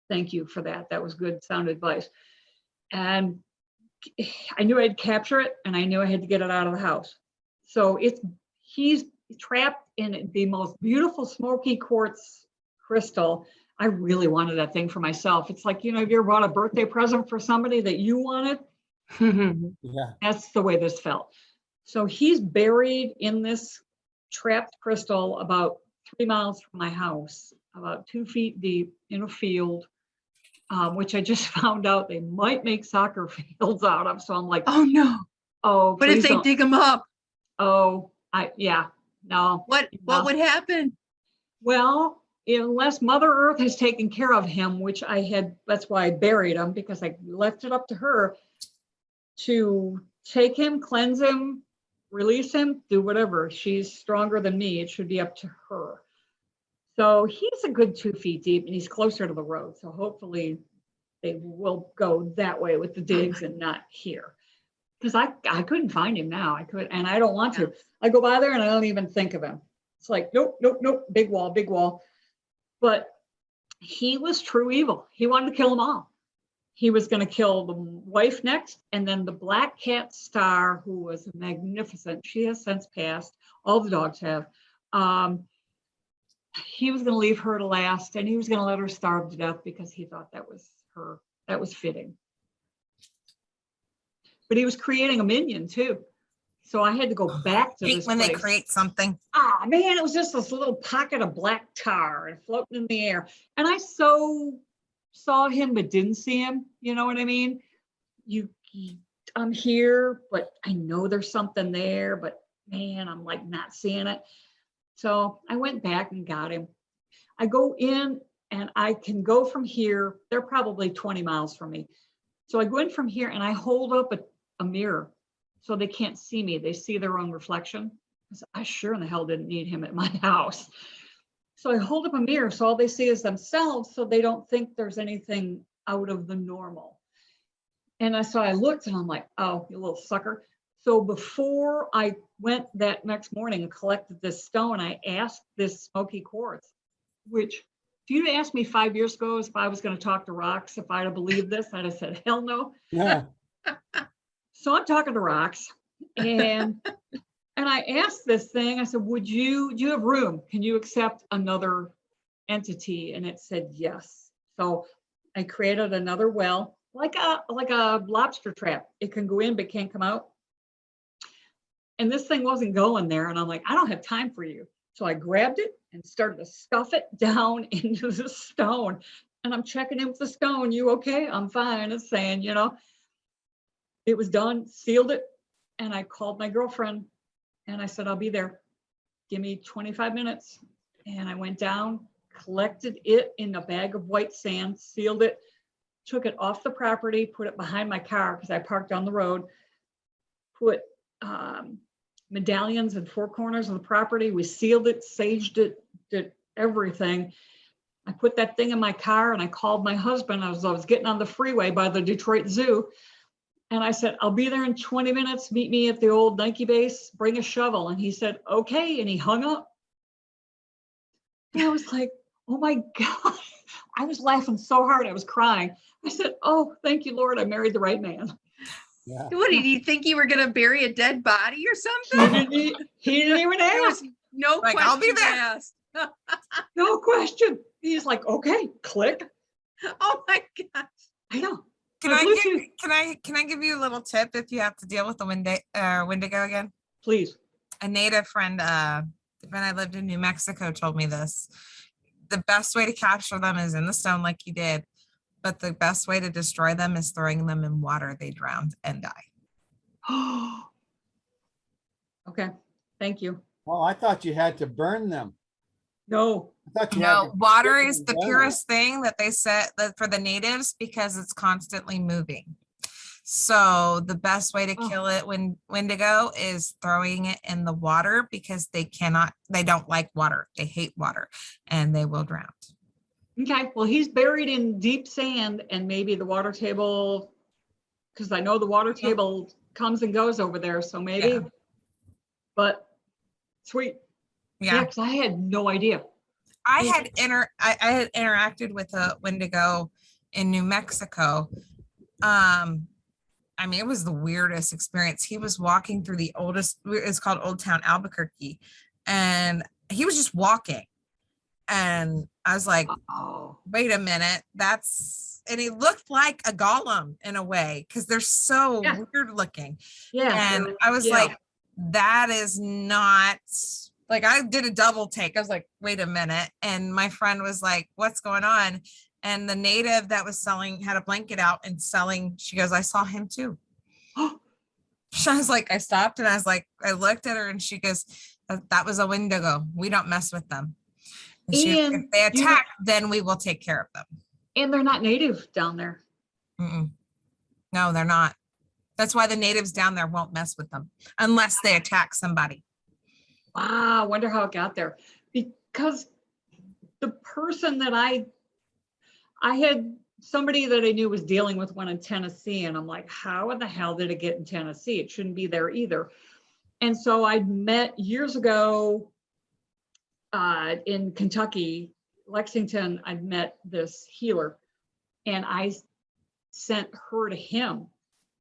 thank you for that. That was good, sound advice. And I knew I'd capture it, and I knew I had to get it out of the house. So he's trapped in the most beautiful smoky quartz crystal. I really wanted that thing for myself. It's like, have you ever bought a birthday present for somebody that you wanted? yeah. That's the way this felt. So he's buried in this trapped crystal about 3 miles from my house, about 2 feet deep in a field, which I just found out they might make soccer fields out of. So I'm like, Oh, no. oh, What if please they don't. dig them up? Oh, no. What would happen? Well, unless Mother Earth has taken care of him, which that's why I buried him, because I left it up to her to take him, cleanse him, release him, do whatever. She's stronger than me. It should be up to her. So he's a good 2 feet deep, and he's closer to the road. So hopefully they will go that way with the digs and not here. Because I couldn't find him now. And I don't want to. I go by there and I don't even think of him. It's like, nope, big wall. But he was true evil. He wanted to kill them all. He was going to kill the wife next, and then the black cat Star, who was magnificent. She has since passed. All the dogs have. He was going to leave her to last, and he was going to let her starve to death because he thought that was fitting. But he was creating a minion too. So I had to go back to Hate this when place. they create something. Ah, man, it was just this little pocket of black tar and floating in the air. And I so saw him, but didn't see him. You know what I mean? I'm here, but I know there's something there, but man, I'm like not seeing it. So I went back and got him. I go in and I can go from here. They're probably 20 miles from me. So I go in from here and I hold up a mirror so they can't see me. They see their own reflection. I sure in the hell didn't need him at my house. So I hold up a mirror so all they see is themselves, so they don't think there's anything out of the normal. And I looked and I'm like, oh, you little sucker. So before I went that next morning and collected this stone, I asked this smoky quartz, which if you'd asked me 5 years ago if I was going to talk to rocks, if I'd have believed this, I'd have said, hell no. Yeah. So I'm talking to rocks, and I asked this thing, I said, do you have room? Can you accept another entity? And it said yes. So I created another well, like a lobster trap. It can go in, but can't come out. And this thing wasn't going there. And I'm like, I don't have time for you. So I grabbed it and started to stuff it down into the stone. And I'm checking in with the stone. You okay? I'm fine. It's saying, it was done, sealed it. And I called my girlfriend and I said, I'll be there. Give me 25 minutes. And I went down, collected it in a bag of white sand, sealed it, took it off the property, put it behind my car because I parked on the road, put medallions in 4 corners of the property. We sealed it, saged it, did everything. I put that thing in my car and I called my husband. I was getting on the freeway by the Detroit Zoo. And I said, I'll be there in 20 minutes. Meet me at the old Nike base, bring a shovel. And he said, okay. And he hung up. And I was like, oh my God. I was laughing so hard. I was crying. I said, oh, thank you, Lord. I married the right man. Yeah. What, did you think you were going to bury a dead body or something? He didn't even There ask. was no Like, question I'll be there. asked. No question. He's like, okay, click. Oh my gosh. I know. Can My I Bluetooth- can I give you a little tip if you have to deal with the Wendigo again? Please. A native friend, when I lived in New Mexico, told me this. The best way to capture them is in the stone, like you did, but the best way to destroy them is throwing them in water. They drown and die. Okay. Thank you. Oh, I thought you had to burn them. No. I thought you had No, to water cook is them the down. purest thing that they said that for the natives because it's constantly moving. So the best way to Oh. kill it when Wendigo is throwing it in the water because they don't like water. They hate water and they will drown. Okay. Well, he's buried in deep sand and maybe the water table, because I know the water table comes and goes over there. So maybe, Yeah. but sweet. Yeah, Yeah. because I had no idea. I had interacted with a Wendigo in New Mexico. I mean, it was the weirdest experience. He was walking through it's called Old Town Albuquerque, and he was just walking. And I was like, Oh, wait a minute, and he looked like a golem in a way, because they're so Yeah. weird looking. yeah. And I was yeah. like, that is not, like, I did a double take. I was like, wait a minute. And my friend was like, what's going on? And the native that was selling had a blanket out and selling. She goes, I saw him too. I was like, I stopped and I was like, I looked at her and she goes, that was a Wendigo. We don't mess with them. And if And they you- attack, then we will take care of them. And they're not native down there. Mm-mm. No, they're not. That's why the natives down there won't mess with them unless they attack somebody. Wow, I wonder how it got there. Because the person that I had somebody that I knew was dealing with one in Tennessee, and I'm like, how in the hell did it get in Tennessee? It shouldn't be there either. And so I'd met years ago in Kentucky, Lexington, I met this healer, and I sent her to him,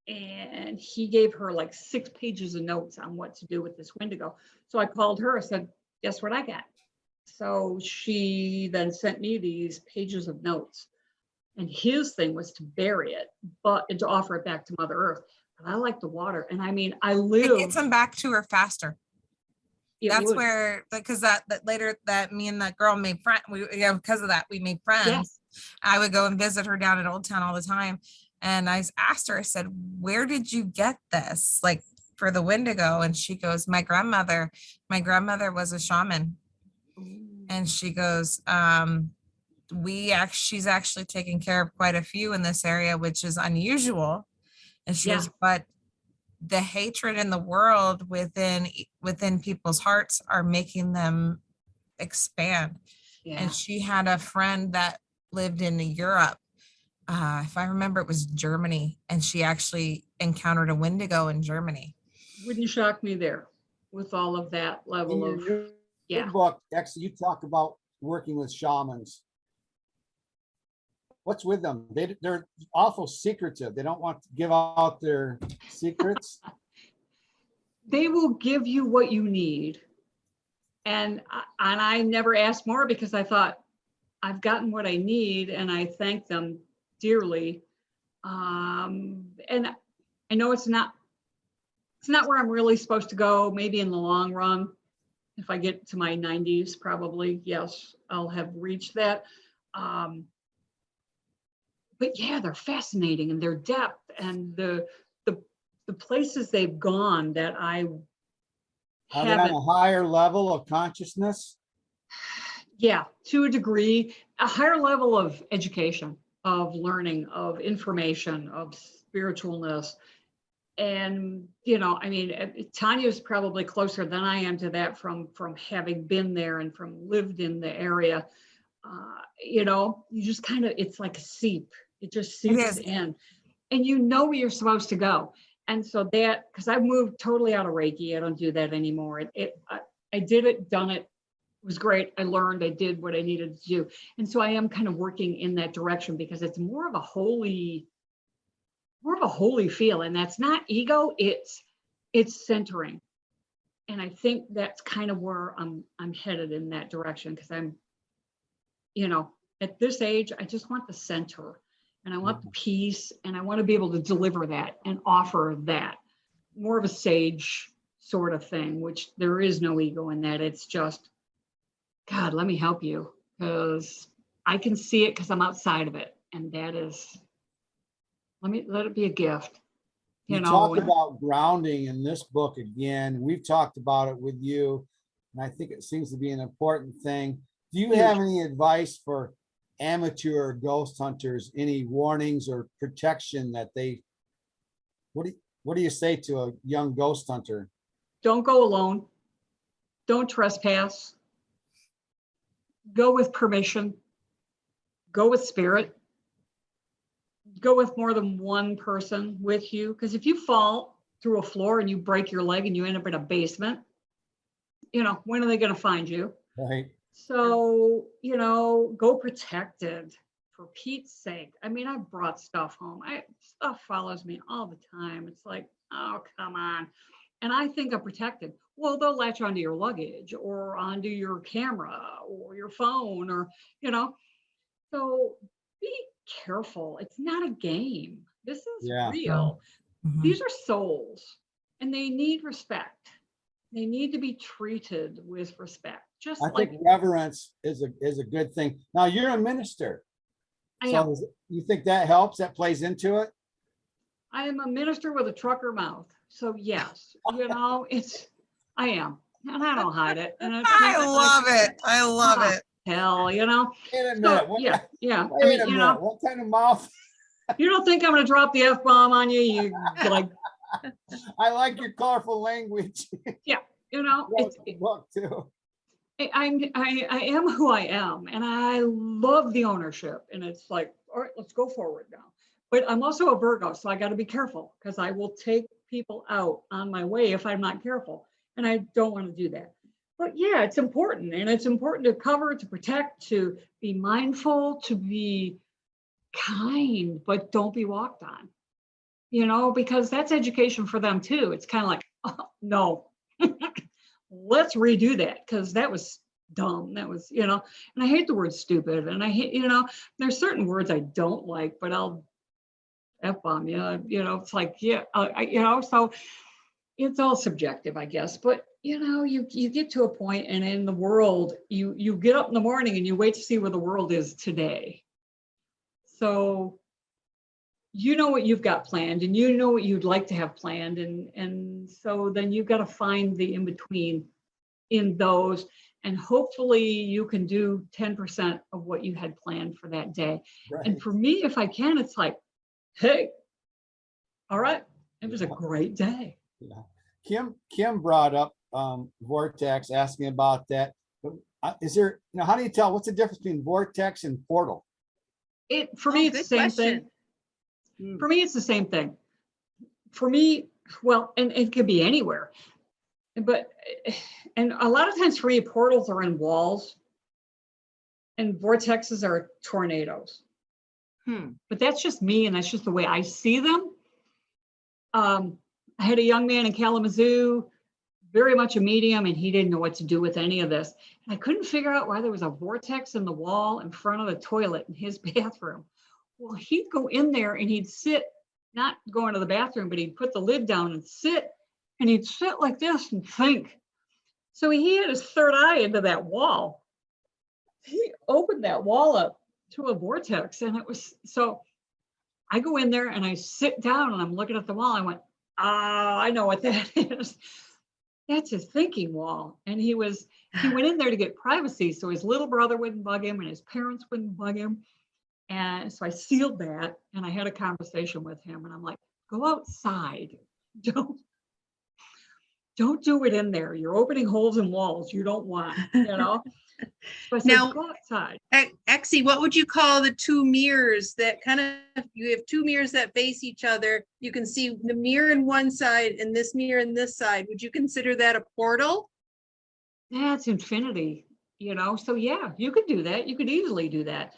and he gave her like 6 pages of notes on what to do with this Wendigo. So I called her, I said, guess what I got? So she then sent me these pages of notes, and his thing was to bury it, and to offer it back to Mother Earth. But I like the water, and I mean, I It live. gets them back to her faster. That's would. where, because that later that me and that girl made friends. Because of that, we made friends. Yes. I would go and visit her down at Old Town all the time. And I asked her, I said, where did you get this? Like for the Wendigo? And she goes, my grandmother was a shaman. And she goes, she's actually taken care of quite a few in this area, which is unusual. And she goes, but the hatred in the world within people's hearts are making them expand. Yeah. And she had a friend that lived in Europe. If I remember, it was Germany, and she actually encountered a Wendigo in Germany. Wouldn't shock me there with all of that level In of, your book, Exie, you talk about working with shamans. What's with them? They're awful secretive. They don't want to give out their secrets. they will give you what you need. And I never asked more because I thought I've gotten what I need, and I thank them dearly. And I know it's not where I'm really supposed to go. Maybe in the long run, if I get to my 90s, probably, yes, I'll have reached that. But yeah, they're fascinating, and their depth and the places they've gone that I Are they on a higher level of consciousness? Yeah, to a degree, a higher level of education, of learning, of information, of spiritualness. And, I mean, Tanya's probably closer than I am to that from having been there and from lived in the area. You just kind of, it's like a seep. It just seeps in, and where you're supposed to go. And so because I've moved totally out of Reiki, I don't do that anymore. I did it, done it. It was great. I learned, I did what I needed to do. And so I am kind of working in that direction because it's more of a holy feel. And that's not ego, it's centering. And I think that's kind of where I'm headed in that direction, because I'm, at this age, I just want the center, and I want the peace, and I want to be able to deliver that and offer that. More of a sage sort of thing, which there is no ego in that. It's just, God, let me help you, because I can see it because I'm outside of it. And that is, let it be a gift. You talk about grounding in this book again. We've talked about it with you, and I think it seems to be an important thing. Do you have any advice for amateur ghost hunters? Any warnings or protection that what do you say to a young ghost hunter? Don't go alone. Don't trespass. Go with permission. Go with spirit. Go with more than one person with you. Because if you fall through a floor and you break your leg and you end up in a basement, when are they going to find you? Right. So, go protected, for Pete's sake. I mean, I've brought stuff home. Stuff follows me all the time. It's like, oh, come on. And I think I'm protected. Well, they'll latch onto your luggage or onto your camera or your phone or, so be careful. It's not a game. This is real. Mm-hmm. These are souls, and they need respect. They need to be treated with respect. I think reverence is a good thing. Now, you're a minister. So you think that helps? That plays into it? I am a minister with a trucker mouth. So yes, I am. And I don't hide it. And I love it. I love it. Hell, Wait a minute. Yeah. Wait a minute. What kind of mouth? You don't think I'm going to drop the F-bomb on you? You like. I like your colorful language. Yeah. It's book too. I am who I am, and I love the ownership. And it's like, all right, let's go forward now. But I'm also a Virgo, so I got to be careful, because I will take people out on my way if I'm not careful, and I don't want to do that. But yeah, it's important, and it's important to cover, to protect, to be mindful, to be kind, but don't be walked on, because that's education for them too. It's kind of like, oh, no, let's redo that because that was dumb. That was, and I hate the word stupid, and I hate, there's certain words I don't like, but I'll F-bomb you, it's like, yeah, so it's all subjective, I guess. But you get to a point, and in the world, you get up in the morning and you wait to see where the world is today. So you know what you've got planned, and you know what you'd like to have planned, and so then you've got to find the in between in those, and hopefully you can do 10% of what you had planned for that day. Right. And for me, if I can, it's like, hey, all right, it was a great day. Yeah. Kim brought up vortex, asking about that. But is there, how do you tell what's the difference between vortex and portal? For me, it's the same thing. For me, it's the same thing. For me, well, and it could be anywhere. And a lot of times for me, portals are in walls and vortexes are tornadoes. But that's just me, and that's just the way I see them. I had a young man in Kalamazoo, very much a medium, and he didn't know what to do with any of this. And I couldn't figure out why there was a vortex in the wall in front of the toilet in his bathroom. Well, he'd go in there and he'd sit, not go into the bathroom, but he'd put the lid down and he'd sit like this and think. So he had his third eye into that wall. He opened that wall up to a vortex, and it was, so I go in there and I sit down and I'm looking at the wall. I went, I know what that is. That's his thinking wall. And he went in there to get privacy, so his little brother wouldn't bug him and his parents wouldn't bug him. And so I sealed that, and I had a conversation with him, and I'm like, go outside. Don't do it in there. You're opening holes in walls you don't want, So I said, Now, go outside. Exie, what would you call the two mirrors that kind of, you have two mirrors that face each other. You can see the mirror in one side and this mirror in this side. Would you consider that a portal? That's infinity, So yeah, you could do that. You could easily do that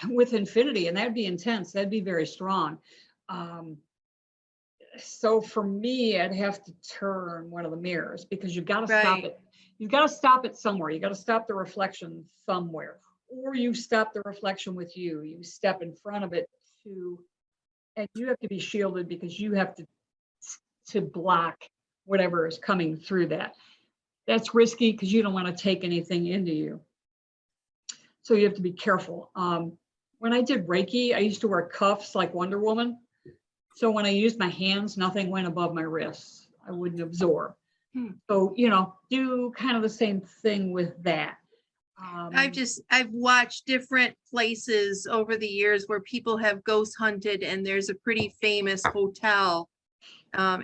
with infinity, and that'd be intense. That'd be very strong. So for me, I'd have to turn one of the mirrors, because you've got to stop it. You've got to stop it somewhere. You got to stop the reflection somewhere, or you stop the reflection with you. You step in front of it and you have to be shielded, because you have to block whatever is coming through that. That's risky because you don't want to take anything into you. So you have to be careful. When I did Reiki, I used to wear cuffs like Wonder Woman. So when I used my hands, nothing went above my wrists. I wouldn't absorb. So, do kind of the same thing with that. I've watched different places over the years where people have ghost hunted, and there's a pretty famous hotel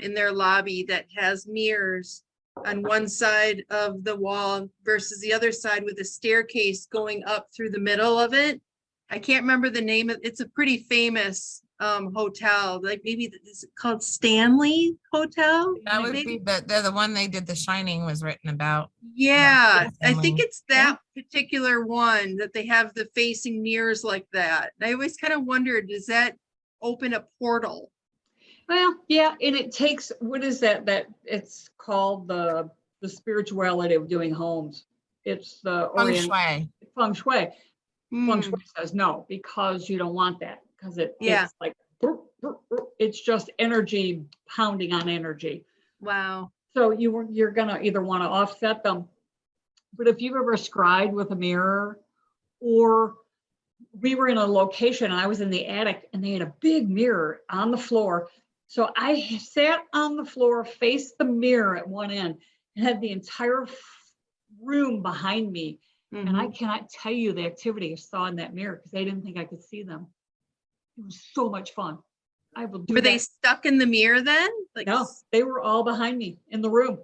in their lobby that has mirrors on one side of the wall versus the other side, with a staircase going up through the middle of it. I can't remember the name of it's a pretty famous hotel, like maybe is it called Stanley Hotel? That would be the one they did The Shining was written about. Yeah, I think it's that particular one that they have the facing mirrors like that. I always kind of wondered, does that open a portal? Well, yeah, and it takes, what is that it's called the spirituality of doing homes. It's the Feng Shui. Feng Shui. Feng Shui says no, because you don't want that, because it's like, it's just energy pounding on energy. Wow. So you're gonna either want to offset them. But if you've ever scried with a mirror, or we were in a location and I was in the attic and they had a big mirror on the floor. So I sat on the floor, faced the mirror at one end, and had the entire room behind me. And I cannot tell you the activity I saw in that mirror, because they didn't think I could see them. It was so much fun. I will do Were they stuck in the mirror then? Like, no, they were all behind me in the room.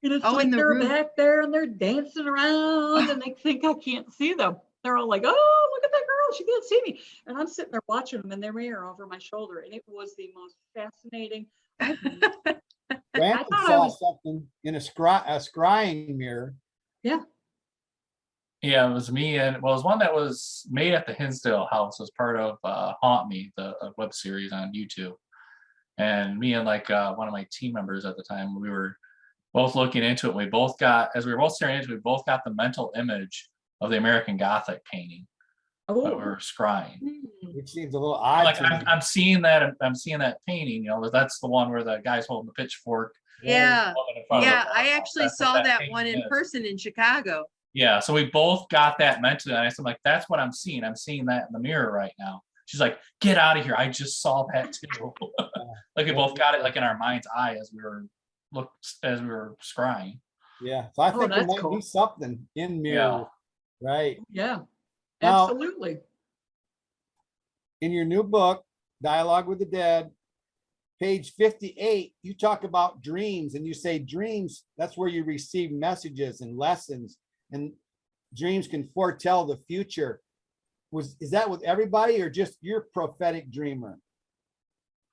And it's like they're back there and they're dancing around and they think I can't see them. They're all like, oh, look at that girl, she can't see me. And I'm sitting there watching them in their mirror over my shoulder. And it was the most fascinating. Brandon saw something in a scrying mirror Yeah, it was me, and well, it was one that was made at the Hinsdale House as part of Haunt Me, the web series on YouTube. And me and like one of my team members at the time, we were both looking into it. We both got, as we were both staring into it, we both got the mental image of the American Gothic painting that we Oh, were scrying. Which seems a little odd Like to me. I'm seeing that, I'm seeing that painting. You know, that's the one where the guy's holding the pitchfork. Yeah, woman in front of the yeah, I courthouse. actually That's what saw that painting one in is. person in Chicago. Yeah, so we both got that mentally. And I said, like, that's what I'm seeing. I'm seeing that in the mirror right now. She's like, get out of here. I just saw that too. Like we both got it like in our mind's eye as we were scrying. Yeah, so I Oh, think there that's might cool. be something in mirror, right? yeah, Now- absolutely. In your new book, Dialogue with the Dead, page 58, you talk about dreams, and you say dreams, that's where you receive messages and lessons, and dreams can foretell the future. Is that with everybody or just your prophetic dreamer?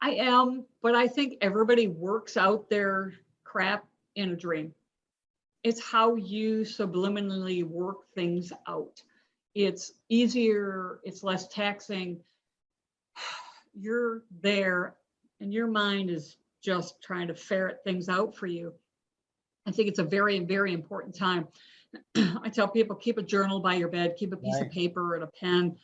I am, but I think everybody works out their crap in a dream. It's how you subliminally work things out. It's easier, it's less taxing. You're there and your mind is just trying to ferret things out for you. I think it's a very, very important time. I tell people, keep a journal by your bed, keep a piece of Right. paper and a pen,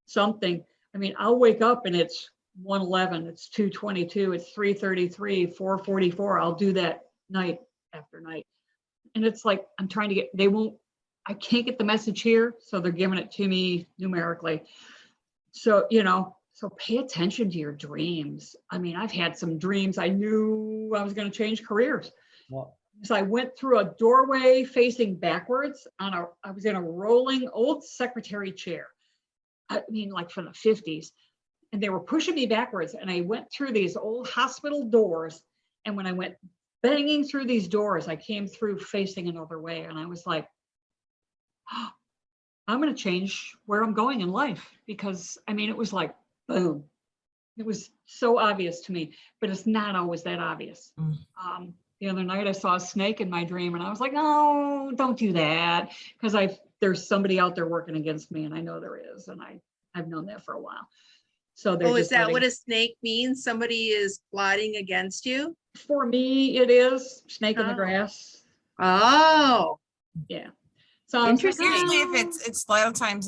something. I mean, I'll wake up and it's 1:11, it's 2:22, it's 3:33, 4:44. I'll do that night after night. And it's like, I'm trying to get, I can't get the message here. So they're giving it to me numerically. So, so pay attention to your dreams. I mean, I've had some dreams. I knew I was going to change careers. Well, So I went through a doorway facing backwards I was in a rolling old secretary chair. I mean, like from the 50s. And they were pushing me backwards. And I went through these old hospital doors. And when I went banging through these doors, I came through facing another way. And I was like, oh, I'm going to change where I'm going in life. Because I mean, it was like, boom. It was so obvious to me, but it's not always that obvious. The other night I saw a snake in my dream and I was like, oh, don't do that. Because there's somebody out there working against me and I know there is. And I've known that for a while. So they're Oh, is just that letting- what a snake means? Somebody is plotting against you? For me, it is snake in the Oh. grass. Oh, Yeah. So I was like, Interesting. Usually if "Oh." it's a lot of times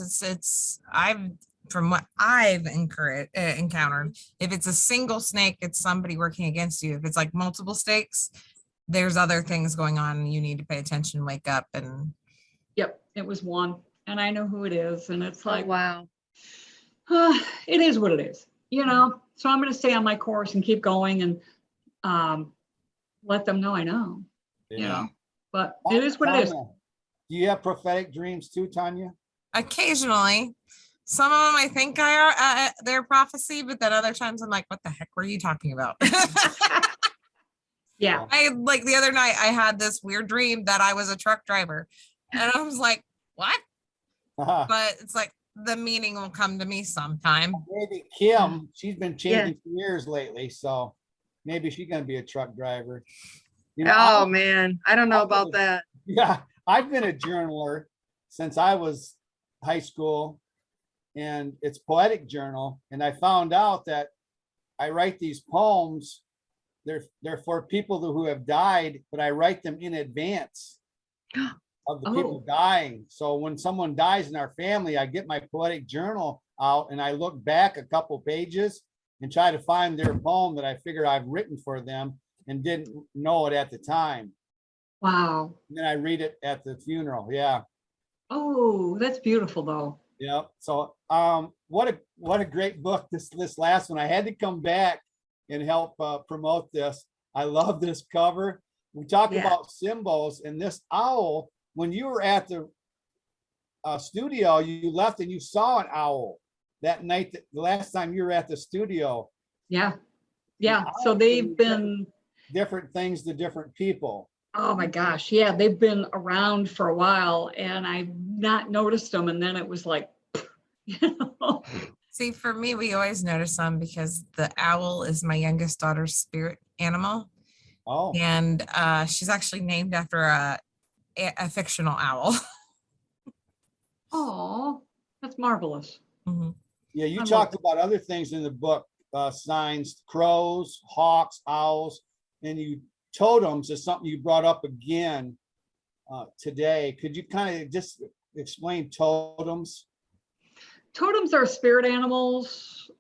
from what I've encountered, if it's a single snake, it's somebody working against you. If it's like multiple snakes, there's other things going on and you need to pay attention, wake up. And Yep, it was one. And I know who it is. And it's oh, like, wow. it is what it is, So I'm going to stay on my course and keep going and let them know I know, but it is what it is. Tanya, do you have prophetic dreams too, Tanya? occasionally, some of them I think they're prophecy, but then other times I'm like, what the heck were you talking about? Yeah. Like the other night, I had this weird dream that I was a truck driver, and I was like, what? But it's like the meaning will come to me sometime. Maybe Kim, she's been changing careers lately, so maybe she's gonna be a truck driver. Oh, man. I don't know about that. Yeah, I've been a journaler since I was high school, and it's poetic journal. And I found out that I write these poems. They're for people who have died, but I write them in advance of the people dying. So when someone dies in our family, I get my poetic journal out and I look back a couple pages and try to find their poem that I figure I've written for them and didn't know it at the time. Wow. And then I read it at the funeral. Yeah. Oh, that's beautiful though. Yeah. So what a great book this last one. I had to come back and help promote this. I love this cover. We talk about symbols, and this owl, when you were at the studio, you left and you saw an owl that night, the last time you were at the studio. Yeah. Yeah. So they've been different things to different people. Oh my gosh. Yeah. They've been around for a while and I've not noticed them. And then it was like, See, for me, we always notice them because the owl is my youngest daughter's spirit animal. Oh. And she's actually named after a fictional owl. Oh, that's marvelous. Mhm. Yeah, you I love talked it. about other things in the book, signs, crows, hawks, owls, and you totems is something you brought up again today. Could you kind of just explain totems? Totems are spirit animals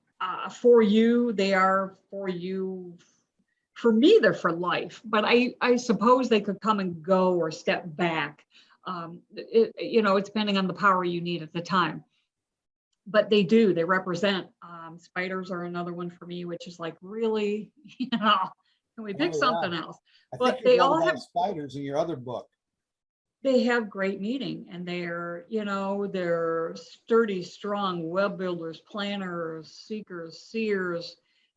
for you. They are for you. For me, they're for life, but I suppose they could come and go or step back. It's depending on the power you need at the time. But they do, they represent. Spiders are another one for me, which is like, really, can we pick Oh, yeah. something else? I But think they you wrote all about have spiders in your other book. they have great meaning, and they're sturdy, strong web builders, planners, seekers, seers.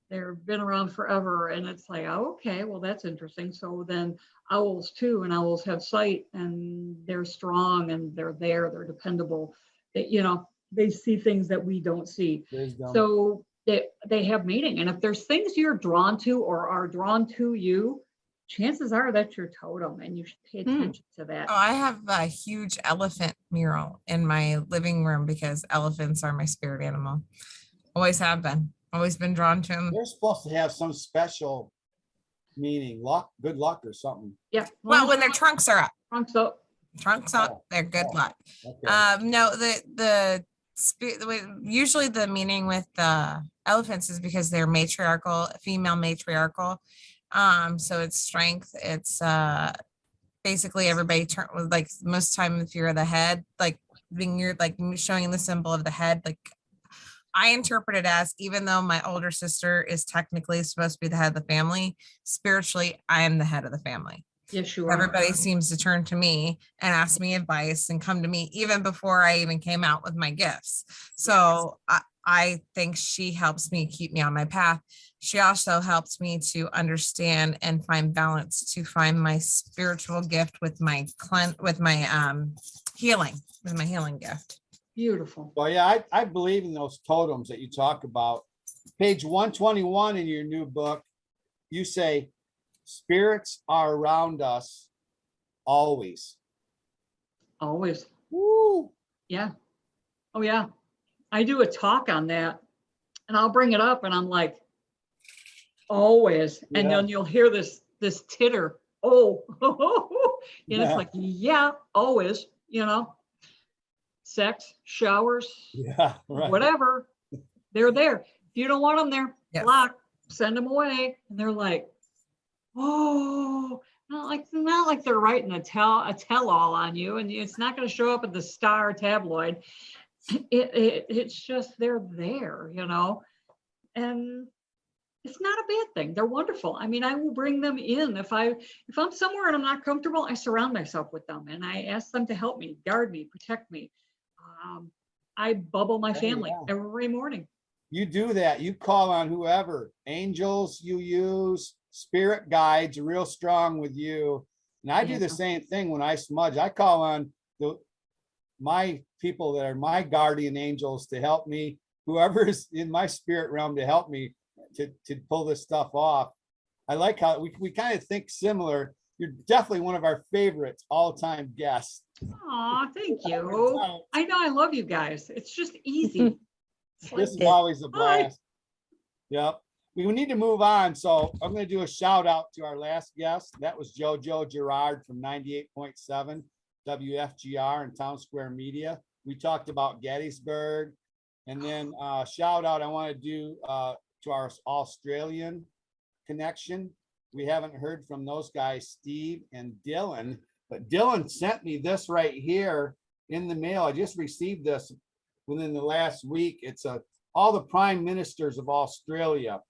They've been around forever, and it's like, oh, okay, well, that's interesting. So then owls too, and owls have sight, and they're strong, and they're dependable. They see things that we don't see. Wisdom. So they have meaning, and if there's things you're drawn to or are drawn to you, chances are that's your totem, and you should pay attention to that. Oh, I have a huge elephant mural in my living room because elephants are my spirit animal. Always have been. Always been drawn to them. They're supposed to have some special meaning, luck, good luck or something. Yeah. Well, when their trunks are up, trunks up. they're good Oh. luck. Okay. No, the spirit, usually the meaning with the elephants is because they're matriarchal, female matriarchal. So it's strength. It's basically everybody turn like most time if you're the head, like being you're like showing the symbol of the head, like I interpret it as, even though my older sister is technically supposed to be the head of the family, spiritually, I am the head of the family. Yes, you are. Everybody seems to turn to me and ask me advice and come to me even before I even came out with my gifts. So I think she helps me keep me on my path. She also helps me to understand and find balance, to find my spiritual gift with my healing gift. Beautiful. Well, yeah, I believe in those totems that you talk about. Page 121 in your new book, you say, spirits are around us always. Always. Woo! Yeah. Oh, yeah. I do a talk on that, and I'll bring it up, and I'm like, always. And Yeah. then you'll hear this titter. Oh, and it's Yeah. like, yeah, always. Sex, showers, Yeah, right. whatever. They're there. If you don't want them there, Yes. block, send them away. And they're like, oh, not like they're writing a tell-all on you, and it's not going to show up at the Star tabloid. It's just they're there, and it's not a bad thing. They're wonderful. I mean, I will bring them in if I'm somewhere and I'm not comfortable. I surround myself with them, and I ask them to help me, guard me, protect me. I bubble my family every morning. You do that. You call on whoever, angels you use, spirit guides are real strong with you. And I do the same thing when I smudge. I call on my people that are my guardian angels to help me, whoever is in my spirit realm to help me to pull this stuff off. I like how we kind of think similar. You're definitely one of our favorites all-time guests. Aw, thank you. I know I love you guys. It's just easy. This is always a blast. Yep. We need to move on. So I'm going to do a shout out to our last guest. That was JoJo Gerard from 98.7 WFGR and Town Square Media. We talked about Gettysburg. And then shout out I want to do to our Australian connection. We haven't heard from those guys, Steve and Dylan, but Dylan sent me this right here in the mail. I just received this within the last week. It's all the prime ministers of Australia.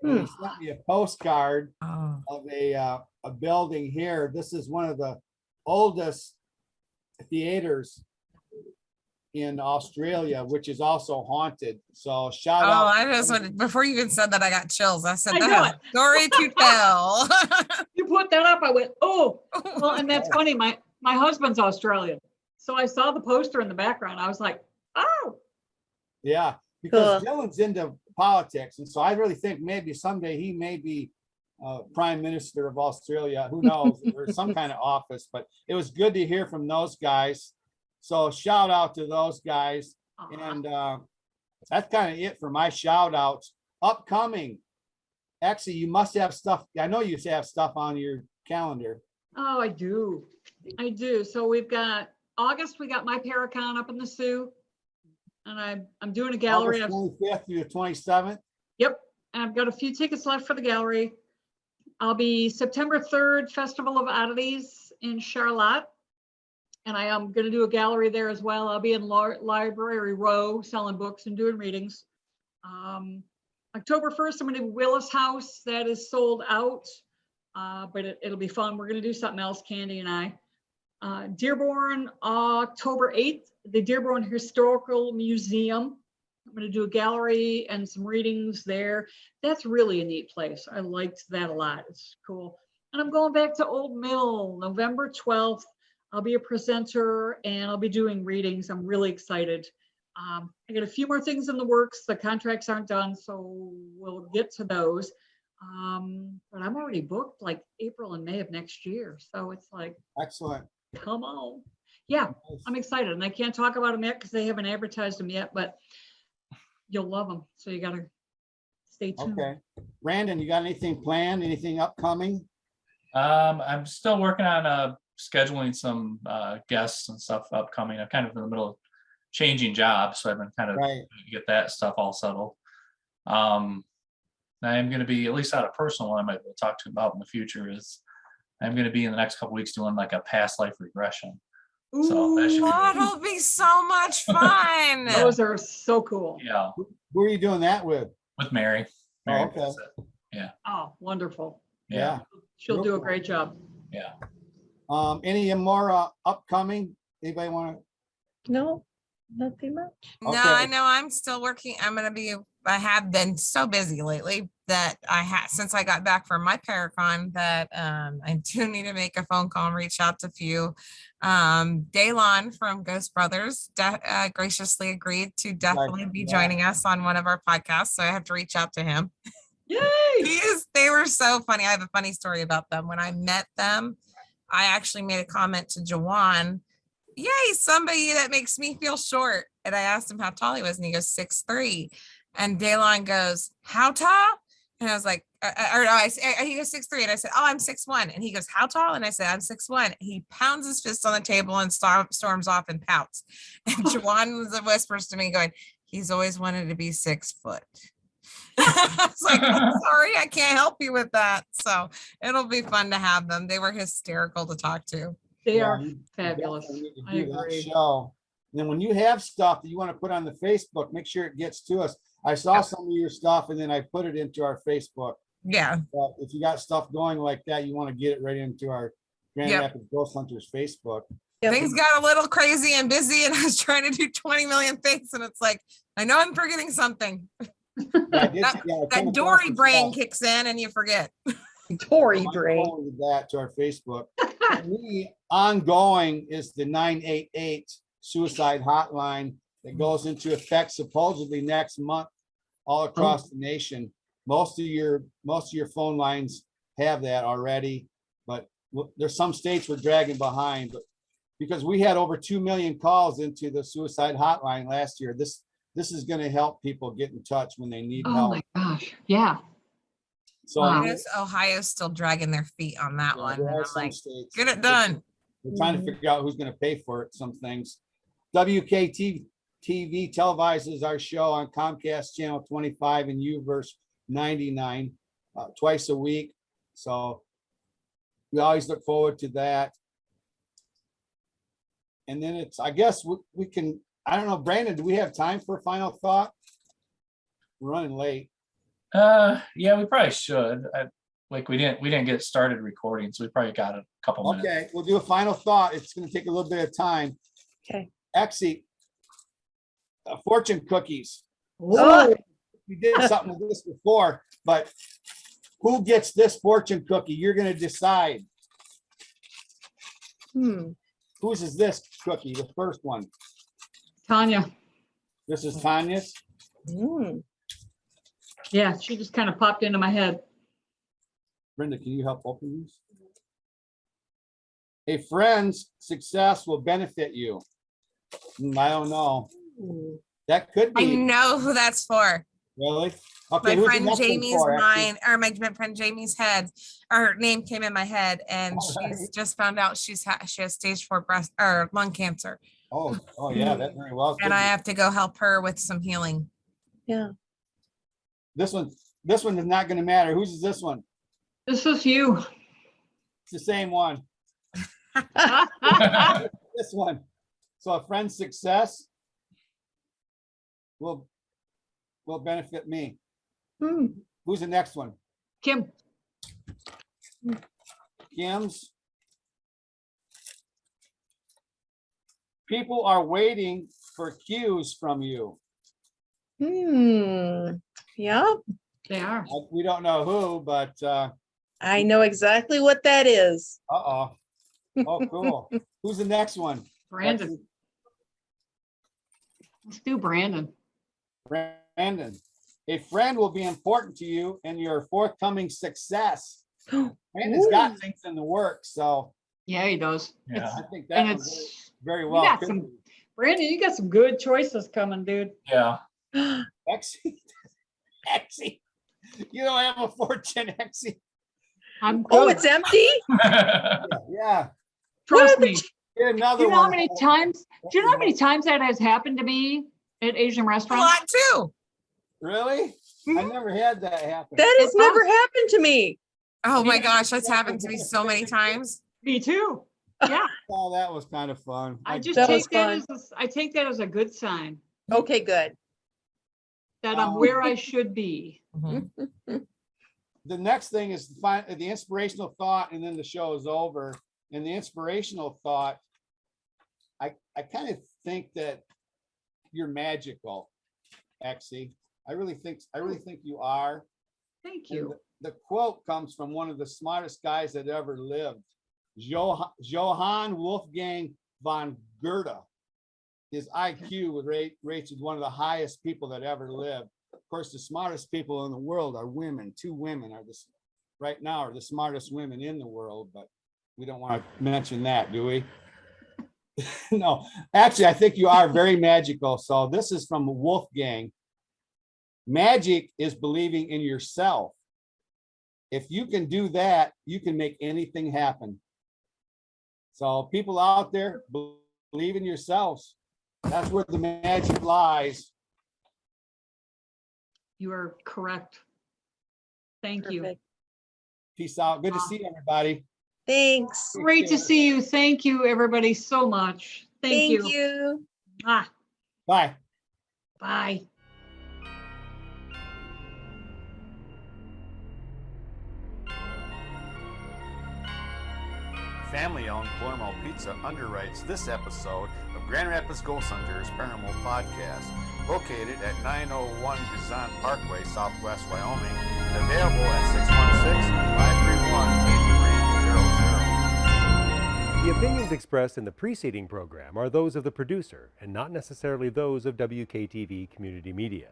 And he sent me a postcard of a building here. This is one of the oldest theaters in Australia, which is also haunted. So shout out. I just wanted, before you even said that, I got chills. I said, I know that's a story to tell. You put that up, I went, oh, well, and that's funny. My husband's Australian. So I saw the poster in the background. I was like, oh. Yeah, because Dylan's into politics. And so I really think maybe someday he may be Prime Minister of Australia, who knows, or some kind of office, but it was good to hear from those guys. So shout out to those guys. And that's kind of it for my shout outs. Upcoming. Actually, you must have stuff. I know you have stuff on your calendar. Oh, I do. I do. So we've got August, we got my Paracon up in the Sioux. And I'm doing a gallery. August 25th through the 27th. Yep. And I've got a few tickets left for the gallery. I'll be September 3rd, Festival of Oddities in Charlotte. And I am going to do a gallery there as well. I'll be in Library Row selling books and doing readings. October 1st, I'm going to Willis House. That is sold out, but it'll be fun. We're going to do something else, Candy and I. Dearborn, October 8th, the Dearborn Historical Museum. I'm going to do a gallery and some readings there. That's really a neat place. I liked that a lot. It's cool. And I'm going back to Old Mill, November 12th. I'll be a presenter and I'll be doing readings. I'm really excited. I got a few more things in the works. The contracts aren't done, so we'll get to those. But I'm already booked like April and May of next year. So it's like, Excellent. come on. Yeah, I'm excited. And I can't talk about them yet because they haven't advertised them yet, but you'll love them. So you got to stay tuned. Okay. Brandon, you got anything planned? Anything upcoming? I'm still working on scheduling some guests and stuff upcoming. I'm kind of in the middle of changing jobs, so I've been kind of Right. get that stuff all settled. I'm going to be, at least out of personal one I might talk to about in the future, is I'm going to be in the next couple weeks doing like a past life regression. So that should be That'll be so much fun. Those are so cool. yeah, Who are you doing that with? with Mary. Oh, Mary okay. does it. Oh, wonderful. Yeah. She'll do a great job. Yeah. Any more upcoming? Anybody want to? No, nothing much. No, Okay. I know I'm still working. I have been so busy lately that since I got back from my Paracon that I do need to make a phone call and reach out to a few. Daylon from Ghost Brothers graciously agreed to definitely be joining us on one of our podcasts. So I have to reach out to him. Yay! They were so funny. I have a funny story about them. When I met them, I actually made a comment to Jawan, yay, somebody that makes me feel short. And I asked him how tall he was, and he goes 6'3". And Daylon goes, how tall? And I was like, he goes 6'3". And I said, oh, I'm 6'1". And he goes, how tall? And I said, I'm 6'1". He pounds his fist on the table and storms off and pouts. And Jawan whispers to me going, he's always wanted to be 6 foot. I was like, I'm sorry, I can't help you with that. So it'll be fun to have them. They were hysterical to talk to. They Yeah, are you fabulous. definitely need to I do that agree. show. And then when you have stuff that you want to put on the Facebook, make sure it gets to us. I saw some of your stuff and then I put it into our Facebook. Yeah. If you got stuff going like that, you want to get it right into our Grand Yep. Rapids Ghost Hunters Facebook. Yep. Things got a little crazy and busy, and I was trying to do 20 million things. And it's like, I know I'm forgetting something. I did- I come That across Dory some brain stuff. kicks in and you forget. Tory I brain. forwarded that to our Facebook. For me, ongoing is the 988 suicide hotline that goes into effect supposedly next month all across the nation. Most of your phone lines have that already, but there's some states we're dragging behind. But because we had over 2 million calls into the suicide hotline last year, this is going to help people get in touch when they need Oh help. my gosh. Yeah. So Wow. Ohio's still dragging their feet on that yeah, one. there And are I'm some like, states. get it done. We're trying to figure out who's going to pay for it. Some things. WKTV televises our show on Comcast Channel 25 and Uverse 99 twice a week. So we always look forward to that. And then I guess we can, I don't know, Brandon, do we have time for a final thought? We're running late. Yeah, we probably should. We didn't get started recording, so we probably got a couple minutes. Okay, we'll do a final thought. It's going to take a little bit of time. Okay. Exie, fortune cookies. Oh. We did something with this before, but who gets this fortune cookie? You're going to decide. Whose is this cookie? The first one. Tanya. This is Tanya's. Mm. Yeah, she just kind of popped into my head. Brenda, can you help open these? A friend's success will benefit you. I don't know. That could I be. know who that's for. Really? My Okay, who's the friend next one Jamie's for, Exie? mind, or my friend Jamie's head, her name came in my head, and All she's right. just found out she has stage 4 breast or lung cancer, Oh, yeah, that very well. could and I be. have to go help her with some healing. Yeah. This one is not gonna matter. Whose is this one? This is you. It's the same one. This one. So a friend's success will benefit me. Hmm. Who's the next one? Kim, Kim's. People are waiting for cues from you. Yeah, they are. We don't know who, but I know exactly what that is. uh-oh. Oh, cool. Who's the next one? Brandon. Let's do Brandon. Brandon. A friend will be important to you in your forthcoming success. Brandon's got things in the works, so Yeah, he does. Yeah. I think And that was it's, very you well. got some, Brandon, you got some good choices coming, dude. Yeah. Exie. Exie. You don't have a fortune, Exie. I'm Oh, good. it's empty? Yeah. Trust What are the me. Get Do another you know how one. many times? Do you know how many times that has happened to me at Asian A restaurants? lot too. Really? I never had that happen. That has It's never us. happened to me. Oh my gosh, that's happened to me so many times. Me too. Yeah, Oh, that was kind of fun. I just That was take that fun. as I take that as a good sign Okay, good. that I'm where I should be. Mhm. The next thing is to find the inspirational thought, and then the show is over. And the inspirational thought, I kind of think that you're magical, Exie. I really think you are. Thank And you. the quote comes from one of the smartest guys that ever lived, Johann Wolfgang von Goethe. His IQ was rated one of the highest people that ever lived. Of course, the smartest people in the world are women. 2 women are right now are the smartest women in the world, but we don't want to mention that, do we? No, actually, I think you are very magical. So this is from Wolfgang. Magic is believing in yourself. If you can do that, you can make anything happen. So people out there, believe in yourselves. That's where the magic lies. You are correct. Thank you. Perfect. Peace out. Good to see everybody. Thanks. Great to see you. Thank you, everybody, so much. Thank you. Thank you. Ah, Bye. bye. Family-owned Palermo Pizza underwrites this episode of Grand Rapids Ghost Hunters Paranormal Podcast, located at 901 Gazan Parkway, Southwest Wyoming, and available at 616-531-8300. The opinions expressed in the preceding program are those of the producer and not necessarily those of WKTV Community Media.